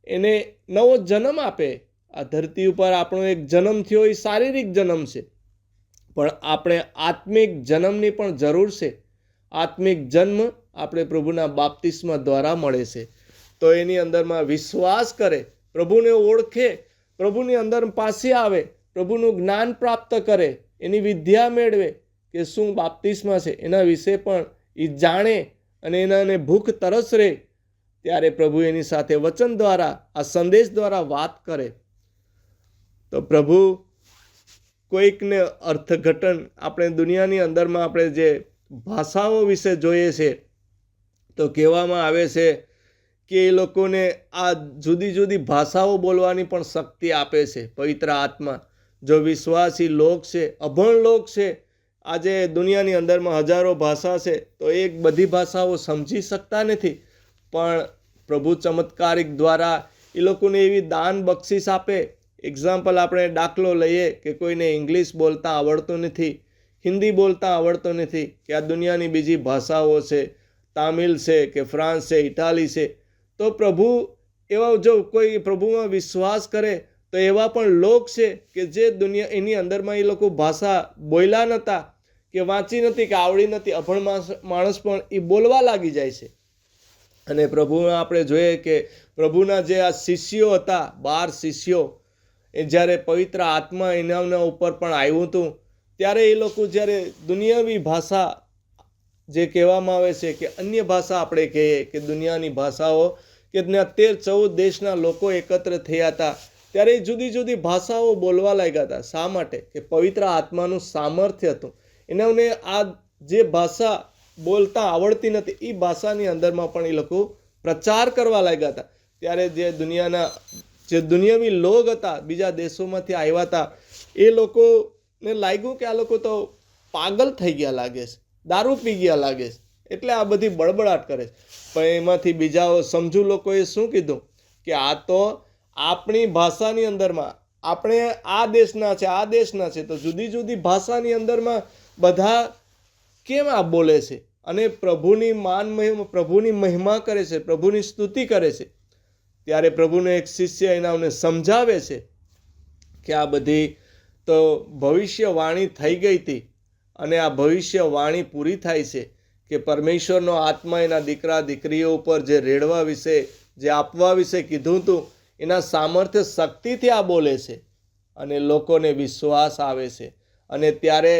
એને નવો જન્મ આપે. આ ધરતી ઉપર આપણો એક જન્મ થયો એ શારીરિક જન્મ છે, પણ આપણે આત્મિક જન્મની પણ જરૂર છે. આત્મિક જન્મ આપણે પ્રભુના બાપ્તિસ્મા દ્વારા મળે છે. તો એની અંદરમાં વિશ્વાસ કરે, પ્રભુને ઓળખે, પ્રભુની અંદર પાસે આવે, પ્રભુનું જ્ઞાન પ્રાપ્ત કરે, એની વિદ્યા મેળવે કે શું બાપ્તિસ્મા છે એના વિશે પણ એ જાણે અને એનાને ભૂખ તરસ રહે, ત્યારે પ્રભુ એની સાથે વચન દ્વારા, આ સંદેશ દ્વારા વાત કરે. તો પ્રભુ કોઈકને અર્થઘટન, આપણે દુનિયાની અંદરમાં આપણે જે ભાષાઓ વિશે જોઈએ છે તો કહેવામાં આવે છે કે એ લોકોને આ જુદી જુદી ભાષાઓ બોલવાની પણ શક્તિ આપે છે પવિત્ર આત્મા. જો વિશ્વાસી લોક છે, અભણ લોક છે, આજે દુનિયાની અંદરમાં હજારો ભાષા છે તો એક બધી ભાષાઓ સમજી શકતા નથી, પણ પ્રભુ ચમત્કારિક દ્વારા એ લોકોને એવી દાન બક્ષિસ આપે. એક્ઝામ્પલ, આપણે દાખલો લઈએ કે કોઈને ઇંગ્લિશ બોલતા આવડતું નથી, હિન્દી બોલતા આવડતું નથી, કે આ દુનિયાની બીજી ભાષાઓ છે, તામિલ છે કે ફ્રાન્સ છે, ઇટાલી છે, તો પ્રભુ એવા જો કોઈ પ્રભુમાં વિશ્વાસ કરે તો એવા પણ લોક છે કે જે દુનિયા એની અંદરમાં એ લોકો ભાષા બોલ્યા નહોતા કે વાંચી નથી કે આવડી નથી, અભણ માણસ પણ એ બોલવા લાગી જાય છે. અને પ્રભુમાં આપણે જોઈએ કે પ્રભુના જે આ શિષ્યો હતા, 12 શિષ્યો, એ જ્યારે પવિત્ર આત્મા એના ઉપર પણ આવ્યું હતું, ત્યારે એ લોકો જ્યારે દુનિયાવી ભાષા જે કહેવામાં આવે છે કે અન્ય ભાષા આપણે કહીએ કે દુનિયાની ભાષાઓ, કે 13-14 દેશના લોકો એકત્ર થયા હતા, ત્યારે એ જુદી જુદી ભાષાઓ બોલવા લાગ્યા હતા. શા માટે? કે પવિત્ર આત્માનું સામર્થ્ય હતું. એનાને આ જે ભાષા બોલતા આવડતી નથી એ ભાષાની અંદરમાં પણ એ લોકો પ્રચાર કરવા લાગ્યા હતા. ત્યારે જે દુનિયાવી લોક હતા, બીજા દેશોમાંથી આવ્યા હતા, એ લોકોને લાગ્યું કે આ લોકો તો પાગલ થઈ ગયા લાગે છે, દારૂ પી ગયા લાગે છે, એટલે આ બધી બળબડાટ કરે છે. પણ એમાંથી બીજા સમજુ લોકોએ શું કીધું કે આ તો આપણી ભાષાની અંદરમાં, આપણે આ દેશના છે, આ દેશના છે, તો જુદી જુદી ભાષાની અંદરમાં બધા કેમ આ બોલે છે અને પ્રભુની મહિમા કરે છે, પ્રભુની સ્તુતિ કરે છે. ત્યારે પ્રભુનો એક શિષ્ય એનાને સમજાવે છે કે આ બધી તો ભવિષ્યવાણી થઈ ગઈ હતી અને આ ભવિષ્યવાણી પૂરી થાય છે કે પરમેશ્વરનો આત્મા એના દીકરા દીકરીઓ ઉપર જે રેડવા વિશે, જે આપવા વિશે કીધું હતું, એના સામર્થ્ય શક્તિથી આ બોલે છે અને લોકોને વિશ્વાસ આવે છે. અને ત્યારે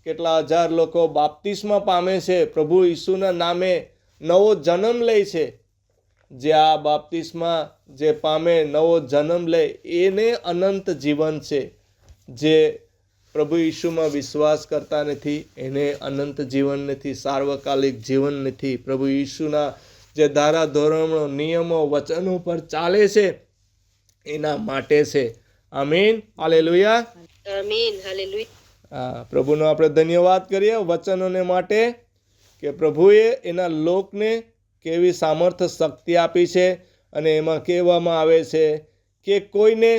કેટલા હજાર લોકો બાપ્તિસ્મા પામે છે, પ્રભુ ઈસુના નામે નવો જન્મ લે છે. જે આ બાપ્તિસ્મા જે પામે, નવો જન્મ લે, એને અનંત જીવન છે. જે પ્રભુ ઈસુમાં વિશ્વાસ કરતા નથી એને અનંત જીવન નથી, સાર્વકાલિક જીવન નથી. પ્રભુ ઈસુના જે ધારા ધોરણો, નિયમો, વચનો પર ચાલે છે એના માટે છે. આમીન, હાલેલુયા, આમીન, હાલેલુયા. પ્રભુનો આપણે ધન્યવાદ કરીએ વચનોને માટે કે પ્રભુએ એના લોકને કેવી સામર્થ્ય શક્તિ આપી છે. અને એમાં કહેવામાં આવે છે કે કોઈને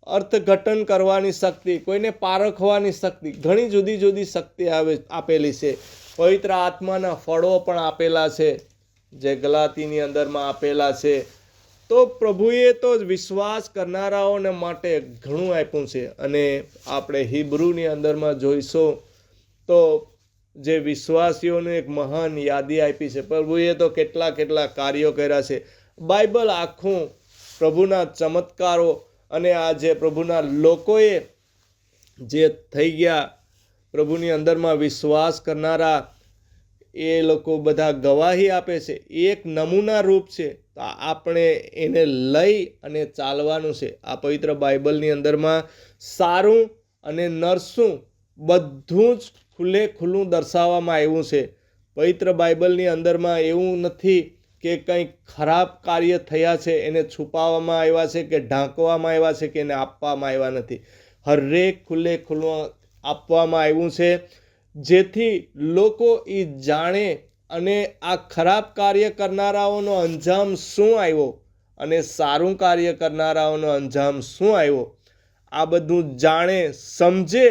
અર્થઘટન કરવાની શક્તિ, કોઈને પારખવાની શક્તિ, ઘણી જુદી જુદી શક્તિ આપેલી છે. પવિત્ર આત્માના ફળો પણ આપેલા છે જે ગલાતીની અંદરમાં આપેલા છે. તો પ્રભુએ તો વિશ્વાસ કરનારાઓને માટે ઘણું આપ્યું છે. અને આપણે હિબ્રુની અંદરમાં જોઈશું તો જે વિશ્વાસીઓને એક મહાન યાદી આપી છે. પ્રભુએ તો કેટલા કાર્યો કર્યા છે. બાઇબલ આખું પ્રભુના ચમત્કારો અને આ જે પ્રભુના લોકોએ જે થઈ ગયા, પ્રભુની અંદરમાં વિશ્વાસ કરનારા, એ લોકો બધા ગવાહી આપે છે. એક નમૂના રૂપ છે. તો આપણે એને લઈ અને ચાલવાનું છે. આ પવિત્ર બાઇબલની અંદરમાં સારું અને નરસું બધું જ ખુલ્લું દર્શાવવામાં આવ્યું છે. પવિત્ર બાઇબલની અંદરમાં એવું નથી કે કંઈક ખરાબ કાર્ય થયા છે એને છુપાવવામાં આવ્યા છે કે ઢાંકવામાં આવ્યા છે કે એને આપવામાં આવ્યા નથી. હરેક ખુલ્લું આપવામાં આવ્યું છે જેથી લોકો એ જાણે અને આ ખરાબ કાર્ય કરનારાઓનો અંજામ શું આવ્યો અને સારું કાર્ય કરનારાઓનો અંજામ શું આવ્યો, આ બધું જાણે, સમજે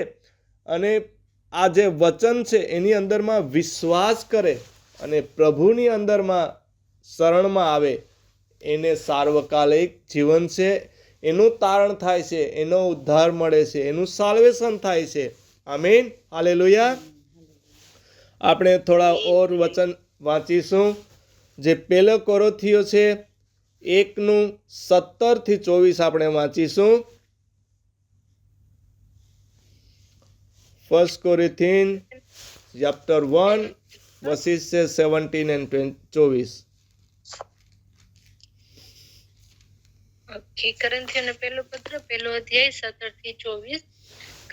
અને આ જે વચન છે એની અંદરમાં વિશ્વાસ કરે અને પ્રભુની અંદરમાં શરણમાં આવે, એને સાર્વકાલિક જીવન છે, એનું તારણ થાય છે, એનો ઉદ્ધાર મળે છે, એનું સાલ્વેશન થાય છે. આમીન, હાલેલુયા. આપણે થોડા ઓર વચન વાંચીશું, જે પહેલો કોરિન્થીઓ છે 1:17-24 આપણે વાંચીશું. 1 Corinthians chapter 1 verses 17 and 24. કોરિન્થીયોને પહેલો પત્ર, પહેલો અધ્યાય 17-24.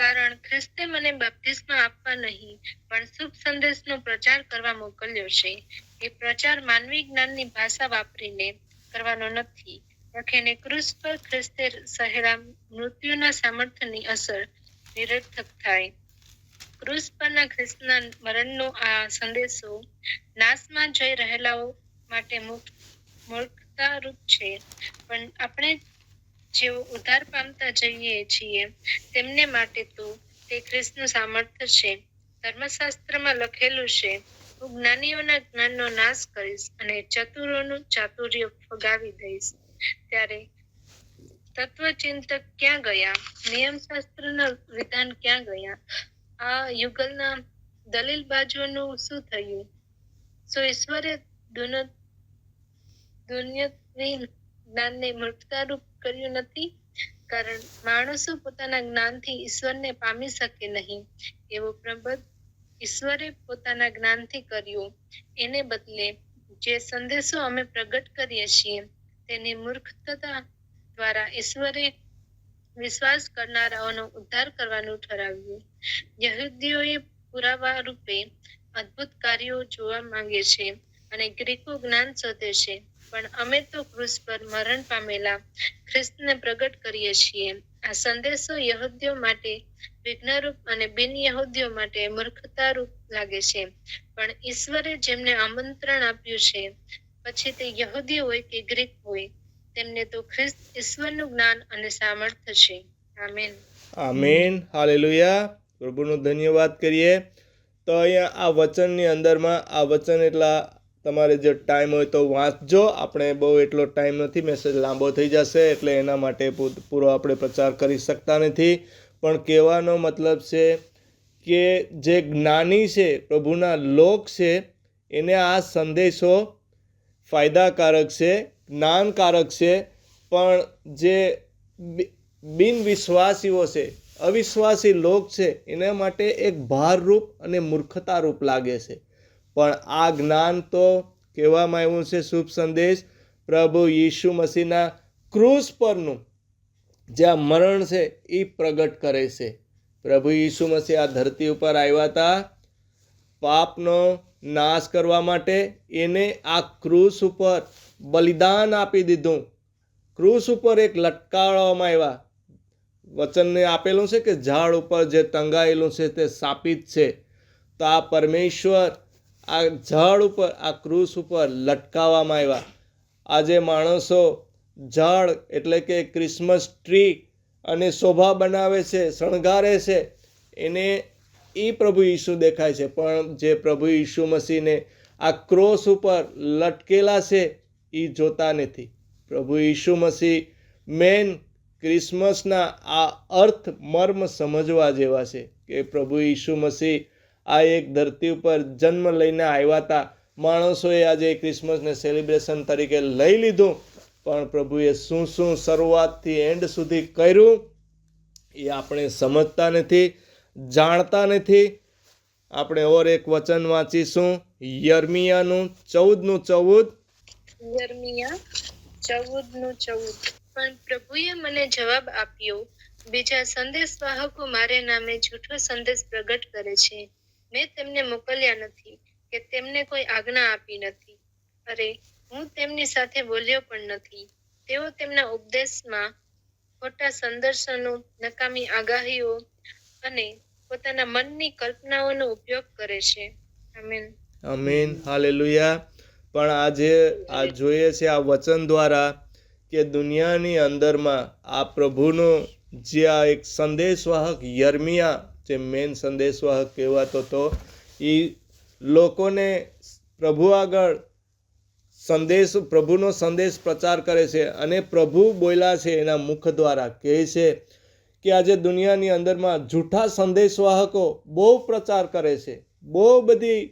કારણ ખ્રિસ્તે મને બપ્તિસ્મા આપવા નહીં, પણ શુભ સંદેશનો પ્રચાર કરવા મોકલ્યો છે. એ પ્રચાર માનવી જ્ઞાનની ભાષા વાપરીને કરવાનો નથી, લખીને ક્રૂસ પર ખ્રિસ્તે સહેલા મૃત્યુના સામર્થ્યની અસર નિરર્થક થાય. ક્રૂસ પરના ખ્રિસ્તના મરણનો આ સંદેશો નાશમાં જઈ રહેલાઓ માટે મૂર્ખતારૂપ છે, પણ આપણે જેઓ ઉદ્ધાર પામતા જઈએ છીએ તેમને માટે તો તે ખ્રિસ્તનું સામર્થ્ય છે. ધર્મશાસ્ત્રમાં લખેલું છે, હું જ્ઞાનીઓના જ્ઞાનનો નાશ કરીશ અને ચતુરોનું ચાતુર્ય ફગાવી દઈશ. ત્યારે તત્વચિંતક ક્યાં ગયા? નિયમશાસ્ત્રના વિધાન ક્યાં ગયા? આ યુગલના દલીલબાજોનું શું થયું? શું ઈશ્વરે દુન્યવી જ્ઞાનને મૂર્ખતારૂપ કર્યું નથી? કારણ માણસો પોતાના જ્ઞાનથી ઈશ્વરને પામી શકે નહીં. એવો પ્રબંધ ઈશ્વરે પોતાના જ્ઞાનથી કર્યો. એને બદલે જે સંદેશો અમે પ્રગટ કરીએ છીએ તેની મૂર્ખતા દ્વારા ઈશ્વરે વિશ્વાસ કરનારાઓનો ઉદ્ધાર કરવાનું ઠરાવ્યું. યહૂદીઓએ પુરાવા રૂપે અદ્ભુત કાર્યો જોવા માંગે છે અને ગ્રીકો જ્ઞાન શોધે છે, પણ અમે તો ક્રૂસ પર મરણ પામેલા ખ્રિસ્તને પ્રગટ કરીએ છીએ. આ સંદેશો યહૂદીઓ માટે વિઘ્નરૂપ અને બિન યહૂદીઓ માટે મૂર્ખતારૂપ લાગે છે, પણ ઈશ્વરે જેમને આમંત્રણ આપ્યું છે, પછી તે યહૂદી હોય કે ગ્રીક હોય, તેમને તો ખ્રિસ્ત ઈશ્વરનું જ્ઞાન અને સામર્થ્ય છે. આમેન. આમીન, હાલેલુયા. પ્રભુનો ધન્યવાદ કરીએ. તો અહીંયા આ વચનની અંદરમાં આ વચન એટલા તમારે જે ટાઈમ હોય તો વાંચજો. આપણે બહુ એટલો ટાઈમ નથી, મેસેજ લાંબો થઈ જશે એટલે એના માટે પૂરો આપણે પ્રચાર કરી શકતા નથી. પણ કહેવાનો મતલબ છે કે જે જ્ઞાની છે, પ્રભુના લોક છે, એને આ સંદેશો ફાયદાકારક છે, જ્ઞાનકારક છે. પણ જે બિનવિશ્વાસીઓ છે, અવિશ્વાસી લોક છે, એના માટે એક ભારરૂપ અને મૂર્ખતારૂપ લાગે છે. પણ આ જ્ઞાન તો કહેવામાં આવ્યું છે, શુભ સંદેશ પ્રભુ યીશુ મસીહના ક્રૂસ પરનું જે આ મરણ છે એ પ્રગટ કરે છે. પ્રભુ યીશુ મસીહ આ ધરતી ઉપર આવ્યા હતા પાપનો નાશ કરવા માટે. એને આ ક્રૂસ ઉપર બલિદાન આપી દીધું. ક્રૂસ ઉપર એક લટકાવવામાં આવ્યા. વચનને આપેલું છે કે ઝાડ ઉપર જે ટંગાયેલું છે તે શાપિત છે. તો આ પરમેશ્વર આ ઝાડ ઉપર, આ ક્રૂસ ઉપર લટકાવવામાં આવ્યા. આજે માણસો ઝાડ એટલે કે ક્રિસમસ ટ્રી અને શોભા બનાવે છે, શણગારે છે, એને એ પ્રભુ ઈસુ દેખાય છે. પણ જે પ્રભુ ઈસુ મસીહને આ ક્રોસ ઉપર લટકેલા છે એ જોતા નથી. પ્રભુ ઈસુ મસીહ મેન ક્રિસમસના આ અર્થ મર્મ સમજવા જેવા છે કે પ્રભુ ઈસુ મસીહ આ એક ધરતી ઉપર જન્મ લઈને આવ્યા હતા. માણસોએ આજે ક્રિસમસને સેલિબ્રેશન તરીકે લઈ લીધું, પણ પ્રભુએ શું શું શરૂઆતથી એન્ડ સુધી કર્યું એ આપણે સમજતા નથી, જાણતા નથી. આપણે ઓર એક વચન વાંચીશું, યર્મિયાનું 14:14. યર્મિયા 14:14. પણ પ્રભુએ મને જવાબ આપ્યો, બીજા સંદેશવાહકો મારે નામે જૂઠો સંદેશ પ્રગટ કરે છે. મેં તેમને મોકલ્યા નથી કે તેમને કોઈ આજ્ઞા આપી નથી. અરે, હું તેમની સાથે બોલ્યો પણ નથી. તેઓ તેમના ઉપદેશમાં ખોટા સંદર્શનો, નકામી આગાહીઓ અને પોતાના મનની કલ્પનાઓનો ઉપયોગ કરે છે. આમીન. આમીન, હાલેલુયા. પણ આજે આ જોઈએ છે આ વચન દ્વારા કે દુનિયાની અંદરમાં આ પ્રભુનો જે આ એક સંદેશવાહક યર્મિયા જે મેન સંદેશવાહક કહેવાતો હતો, એ લોકોને પ્રભુ આગળ પ્રભુનો સંદેશ પ્રચાર કરે છે. અને પ્રભુ બોલ્યા છે એના મુખ દ્વારા કહે છે કે આજે દુનિયાની અંદરમાં જૂઠા સંદેશવાહકો બહુ પ્રચાર કરે છે, બહુ બધી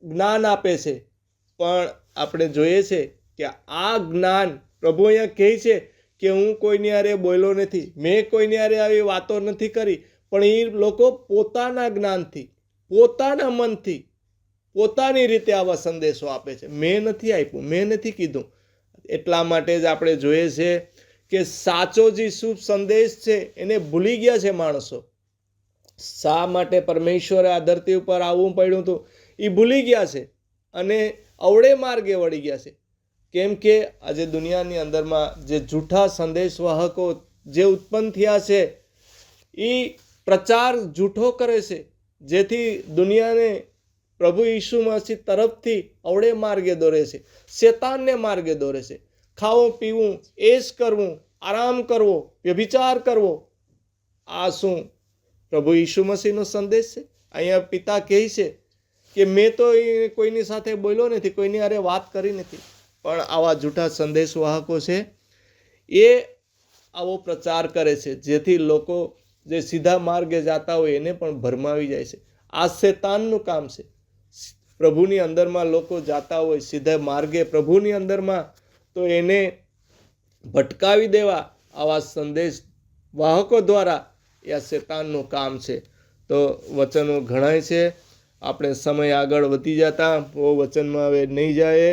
જ્ઞાન આપે છે, પણ આપણે જોઈએ છે કે આ જ્ઞાન પ્રભુ અહીંયા કહે છે કે હું કોઈની હારે બોલ્યો નથી, મેં કોઈની હારે આવી વાતો નથી કરી, પણ એ લોકો પોતાના જ્ઞાનથી, પોતાના મનથી, પોતાની રીતે આવા સંદેશો આપે છે. મેં નથી આપ્યું, મેં નથી કીધું. એટલા માટે જ આપણે જોઈએ છે કે સાચો જે શુભ સંદેશ છે એને ભૂલી ગયા છે માણસો. શા માટે પરમેશ્વરે આ ધરતી ઉપર આવવું પડ્યું હતું એ ભૂલી ગયા છે અને અવળે માર્ગે વળી ગયા છે. કેમ કે આજે દુનિયાની અંદરમાં જે જૂઠા સંદેશવાહકો જે ઉત્પન્ન થયા છે એ પ્રચાર જૂઠો કરે છે, જેથી દુનિયાને પ્રભુ ઈસુ મસીહ તરફથી અવળે માર્ગે દોરે છે, શેતાનને માર્ગે દોરે છે. ખાવું પીવું, એશ કરવું, આરામ કરવો, વ્યભિચાર કરવો, આ શું પ્રભુ ઈસુ મસીહનો સંદેશ છે? અહીંયા પિતા કહે છે કે મેં તો કોઈની સાથે બોલ્યો નથી, કોઈની હારે વાત કરી નથી. પણ આવા જૂઠા સંદેશવાહકો છે એ આવો પ્રચાર કરે છે, જેથી લોકો જે સીધા માર્ગે જતા હોય એને પણ ભરમાવી જાય છે. આ શેતાનનું કામ છે. પ્રભુની અંદરમાં લોકો જાતા હોય સીધા માર્ગે પ્રભુની અંદરમાં, તો એને ભટકાવી દેવા આવા સંદેશ વાહકો દ્વારા એ આ શેતાનનું કામ છે. તો વચનો ઘણાય છે, આપણે સમય આગળ વધી જતા બહુ વચનમાં હવે નહીં જાય.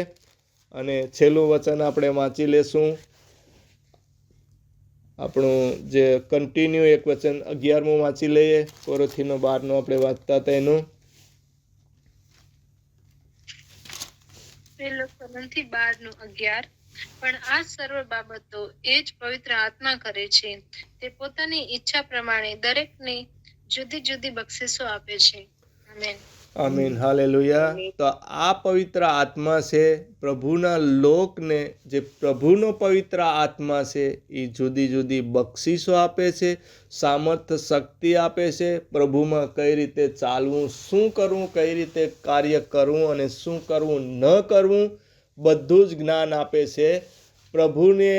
અને છેલ્લું વચન આપણે વાંચી લેશું, આપણું જે કન્ટિન્યુ એક વચન 11મું વાંચી લઈએ. કોરોથીનો 12નો આપણે વાંચતા હતા એનું. પહેલો કોરિન્થી 12:11. પણ આ સર્વ બાબતો એ જ પવિત્ર આત્મા કરે છે, તે પોતાની ઈચ્છા પ્રમાણે દરેકને જુદી જુદી બક્ષિસો આપે છે. આમેન. આમીન, હાલેલુયા. તો આ પવિત્ર આત્મા છે પ્રભુના લોકને, જે પ્રભુનો પવિત્ર આત્મા છે એ જુદી જુદી બક્ષિસો આપે છે, સામર્થ્ય શક્તિ આપે છે, પ્રભુમાં કઈ રીતે ચાલવું, શું કરવું, કઈ રીતે કાર્ય કરવું અને શું કરવું ન કરવું, બધું જ જ્ઞાન આપે છે. પ્રભુને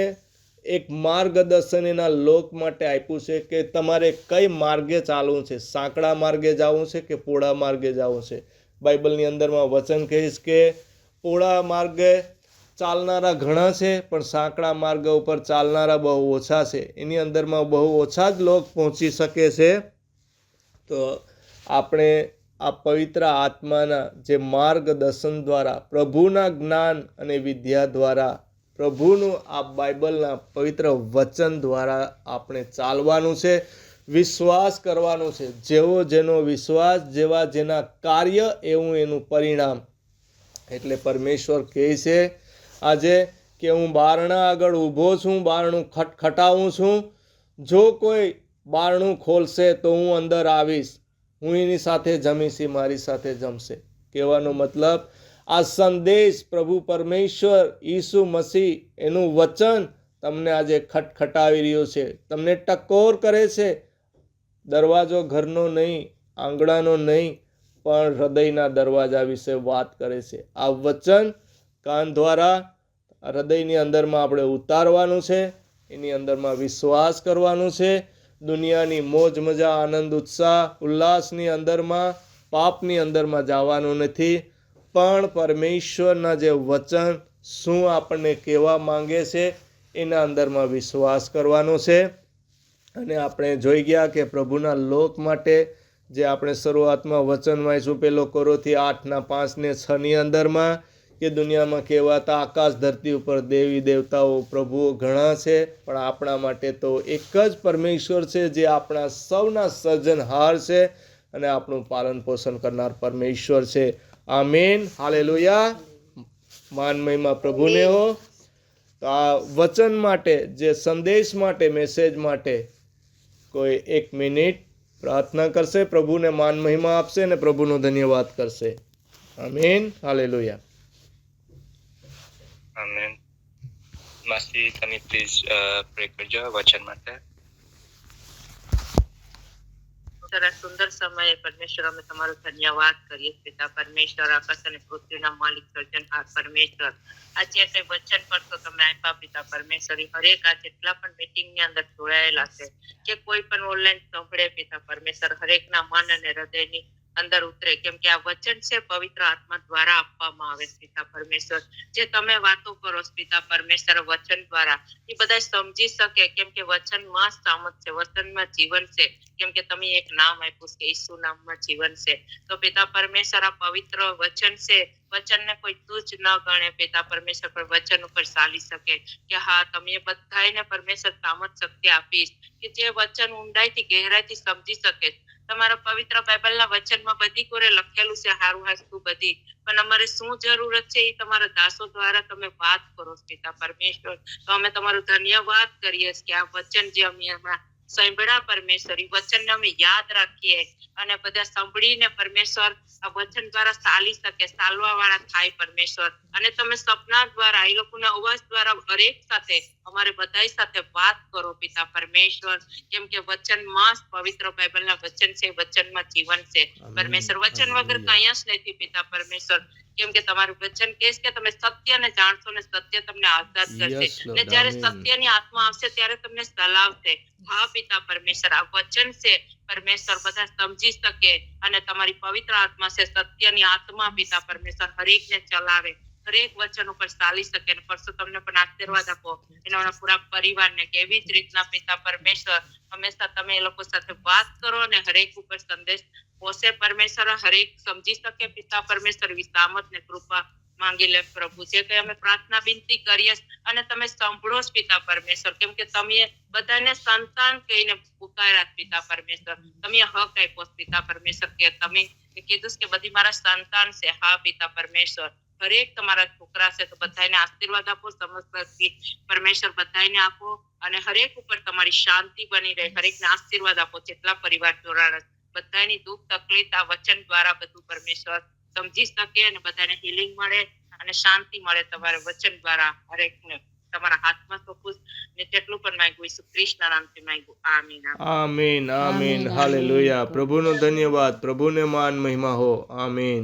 એક માર્ગદર્શન એના લોક માટે આપ્યું છે કે તમારે કઈ માર્ગે ચાલવું છે, સાંકડા માર્ગે જવું છે કે પોળા માર્ગે જવું છે. બાઇબલની અંદરમાં વચન કહીશ કે પોળા માર્ગે ચાલનારા ઘણા છે, પણ સાંકડા માર્ગ ઉપર ચાલનારા બહુ ઓછા છે. એની અંદરમાં બહુ ઓછા જ લોક પહોંચી શકે છે. તો આપણે આ પવિત્ર આત્માના જે માર્ગદર્શન દ્વારા, પ્રભુના જ્ઞાન અને વિદ્યા દ્વારા, પ્રભુનું આ બાઇબલના પવિત્ર વચન દ્વારા આપણે ચાલવાનું છે, વિશ્વાસ કરવાનું છે. જેવો જેનો વિશ્વાસ, જેવા જેના કાર્ય, એવું એનું પરિણામ. એટલે પરમેશ્વર કહે છે આજે કે હું બારણા આગળ ઊભો છું, બારણું ખટખટાવું છું, જો કોઈ બારણું ખોલશે તો હું અંદર આવીશ, હું એની સાથે જમીશ, એ મારી સાથે જમશે. કહેવાનો મતલબ આ સંદેશ પ્રભુ પરમેશ્વર ઈસુ મસીહ એનું વચન તમને આજે ખટખટાવી રહ્યું છે, તમને ટકોર કરે છે. દરવાજો ઘરનો નહીં, આંગણાનો નહીં, પણ હૃદયના દરવાજા વિશે વાત કરે છે. આ વચન કાન દ્વારા હૃદયની અંદરમાં આપણે ઉતારવાનું છે, એની અંદરમાં વિશ્વાસ કરવાનું છે. દુનિયાની મોજ મજા, આનંદ ઉત્સાહ ઉલ્લાસની અંદરમાં, પાપની અંદરમાં જવાનું નથી, પણ પરમેશ્વરના જે વચન શું આપણને કહેવા માંગે છે એના અંદરમાં વિશ્વાસ કરવાનો છે. અને આપણે જોઈ ગયા કે પ્રભુના લોક માટે જે આપણે શરૂઆતમાં વચન વાંચ્યું, પેલો કોરોથી 8:5-6 અંદરમાં, કે દુનિયામાં કહેવાતા આકાશ ધરતી ઉપર દેવી દેવતાઓ પ્રભુઓ ઘણા છે, પણ આપણા માટે તો એક જ પરમેશ્વર છે, જે આપણા સૌના સર્જનહાર છે અને આપણું પાલન પોષણ કરનાર પરમેશ્વર છે. આમીન, હાલેલુયા. માન મહિમા પ્રભુને હો. તો આ વચન માટે, જે સંદેશ માટે, મેસેજ માટે કોઈ 1 મિનિટ પ્રાર્થના કરશે, પ્રભુને માન મહિમા આપશે અને પ્રભુનો ધન્યવાદ કરશે. આમીન, હાલેલુયા. આમેન. માસી તમે પ્લીઝ પ્રે કરજો વચન માટે. પરમેશ્વર, આ સુંદર સમયે પરમેશ્વર અમે તમારો ધન્યવાદ કરીએ પિતા પરમેશ્વર, આકાશ અને પૃથ્વીના માલિક સર્જનહાર પરમેશ્વર. આજે કઈ વચન પર તો તમે આપ્યા પિતા પરમેશ્વર, હરેક આ જેટલા પણ મીટિંગ ની અંદર જોડાયેલા છે કે કોઈ પણ ઓનલાઈન સાંભળે પિતા પરમેશ્વર, હરેકના મન અને હૃદયની અંદર ઉતરે, કેમ કે આ વચન છે પવિત્ર આત્મા દ્વારા આપવામાં આવે છે પિતા પરમેશ્વર. જે તમે વાતો કરો પિતા પરમેશ્વર વચન દ્વારા, એ બધા સમજી શકે, કેમ કે વચનમાં સામત છે, વચનમાં જીવન છે, કેમ કે તમે એક નામ આપ્યું છે, ઈસુ નામમાં જીવન છે. તો પિતા પરમેશ્વર આ પવિત્ર વચન છે, વચનને કોઈ તુચ્છ ન ગણે પિતા પરમેશ્વર, પર વચન ઉપર ચાલી શકે કે હા તમે બધાને પરમેશ્વર સામત શક્તિ આપીશ કે જે વચન ઊંડાઈથી ગહેરાઈથી સમજી શકે. તમારા પવિત્ર બાઇબલના વચનમાં બધી કોરે લખેલું છે હારું હાસતું બધી, પણ અમારે શું જરૂરત છે એ તમારા દાસો દ્વારા તમે વાત કરો પિતા પરમેશ્વર. તો અમે તમારો ધન્યવાદ કરીએ કે આ વચન જે અમે હમણાં સાંભળ્યા પરમેશ્વર, એ વચનને અમે યાદ રાખીએ અને બધા સાંભળીને પરમેશ્વર આ વચન દ્વારા ચાલી શકે, ચાલવા વાળા થાય પરમેશ્વર. અને તમે સપના દ્વારા, એ લોકોના અવાજ દ્વારા હરેક સાથે અમારે બધા સાથે વાત કરો પિતા પરમેશ્વર, કેમ કે વચનમાં પવિત્ર બાઇબલના વચન છે, વચનમાં જીવન છે પરમેશ્વર. વચન વગર કઈ જ નથી પિતા પરમેશ્વર, કેમ કે તમારું વચન કહેશ કે તમે સત્યને જાણશો ને સત્ય તમને આઝાદ કરશે, ને જ્યારે સત્યની આત્મા આવશે ત્યારે તમને ચલાવશે. હા પિતા પરમેશ્વર, આ વચન છે પરમેશ્વર બધા સમજી શકે અને તમારી પવિત્ર આત્મા છે સત્યની આત્મા પિતા પરમેશ્વર હરેકને ચલાવે, હરેક વચન ઉપર ચાલી શકે. અને પરસો તમને પણ આશીર્વાદ આપો એના પૂરા પરિવારને, કે એવી જ રીતના પિતા પરમેશ્વર હંમેશા તમે એ લોકો સાથે વાત કરો અને હરેક ઉપર સંદેશ પોસે પરમેશ્વર, હરેક સમજી શકે પિતા પરમેશ્વર. વિસામત ને કૃપા માંગી લે પ્રભુ, જે કઈ અમે પ્રાર્થના વિનંતી કરીએ અને તમે સાંભળો જ પિતા પરમેશ્વર, કેમ કે તમે બધાને સંતાન કહીને પુકાર્યા પિતા પરમેશ્વર. તમે હક આપ્યો પિતા પરમેશ્વર કે તમે કીધું કે બધી મારા સંતાન છે. હા પિતા પરમેશ્વર, હરેક તમારા છોકરા છે તો બધાને આશીર્વાદ આપો, સમજદારથી પરમેશ્વર બધાને આપો અને હરેક ઉપર તમારી શાંતિ બની રહે, હરેકને આશીર્વાદ આપો. જેટલા પરિવાર જોડાણ બધાની દુઃખ તકલીફ આ વચન દ્વારા બધું પરમેશ્વર સમજી શકે અને બધાને હિલિંગ મળે અને શાંતિ મળે તમારા વચન દ્વારા હરેકને. તમારા હાથમાં સોંપું ને જેટલું પણ માંગ્યું ઈસુ ખ્રિસ્તના નામથી માંગ્યું. આમીન. આમીન આમીન હાલેલુયા. પ્રભુનો ધન્યવાદ, પ્રભુને માન મહિમા હો. આમીન.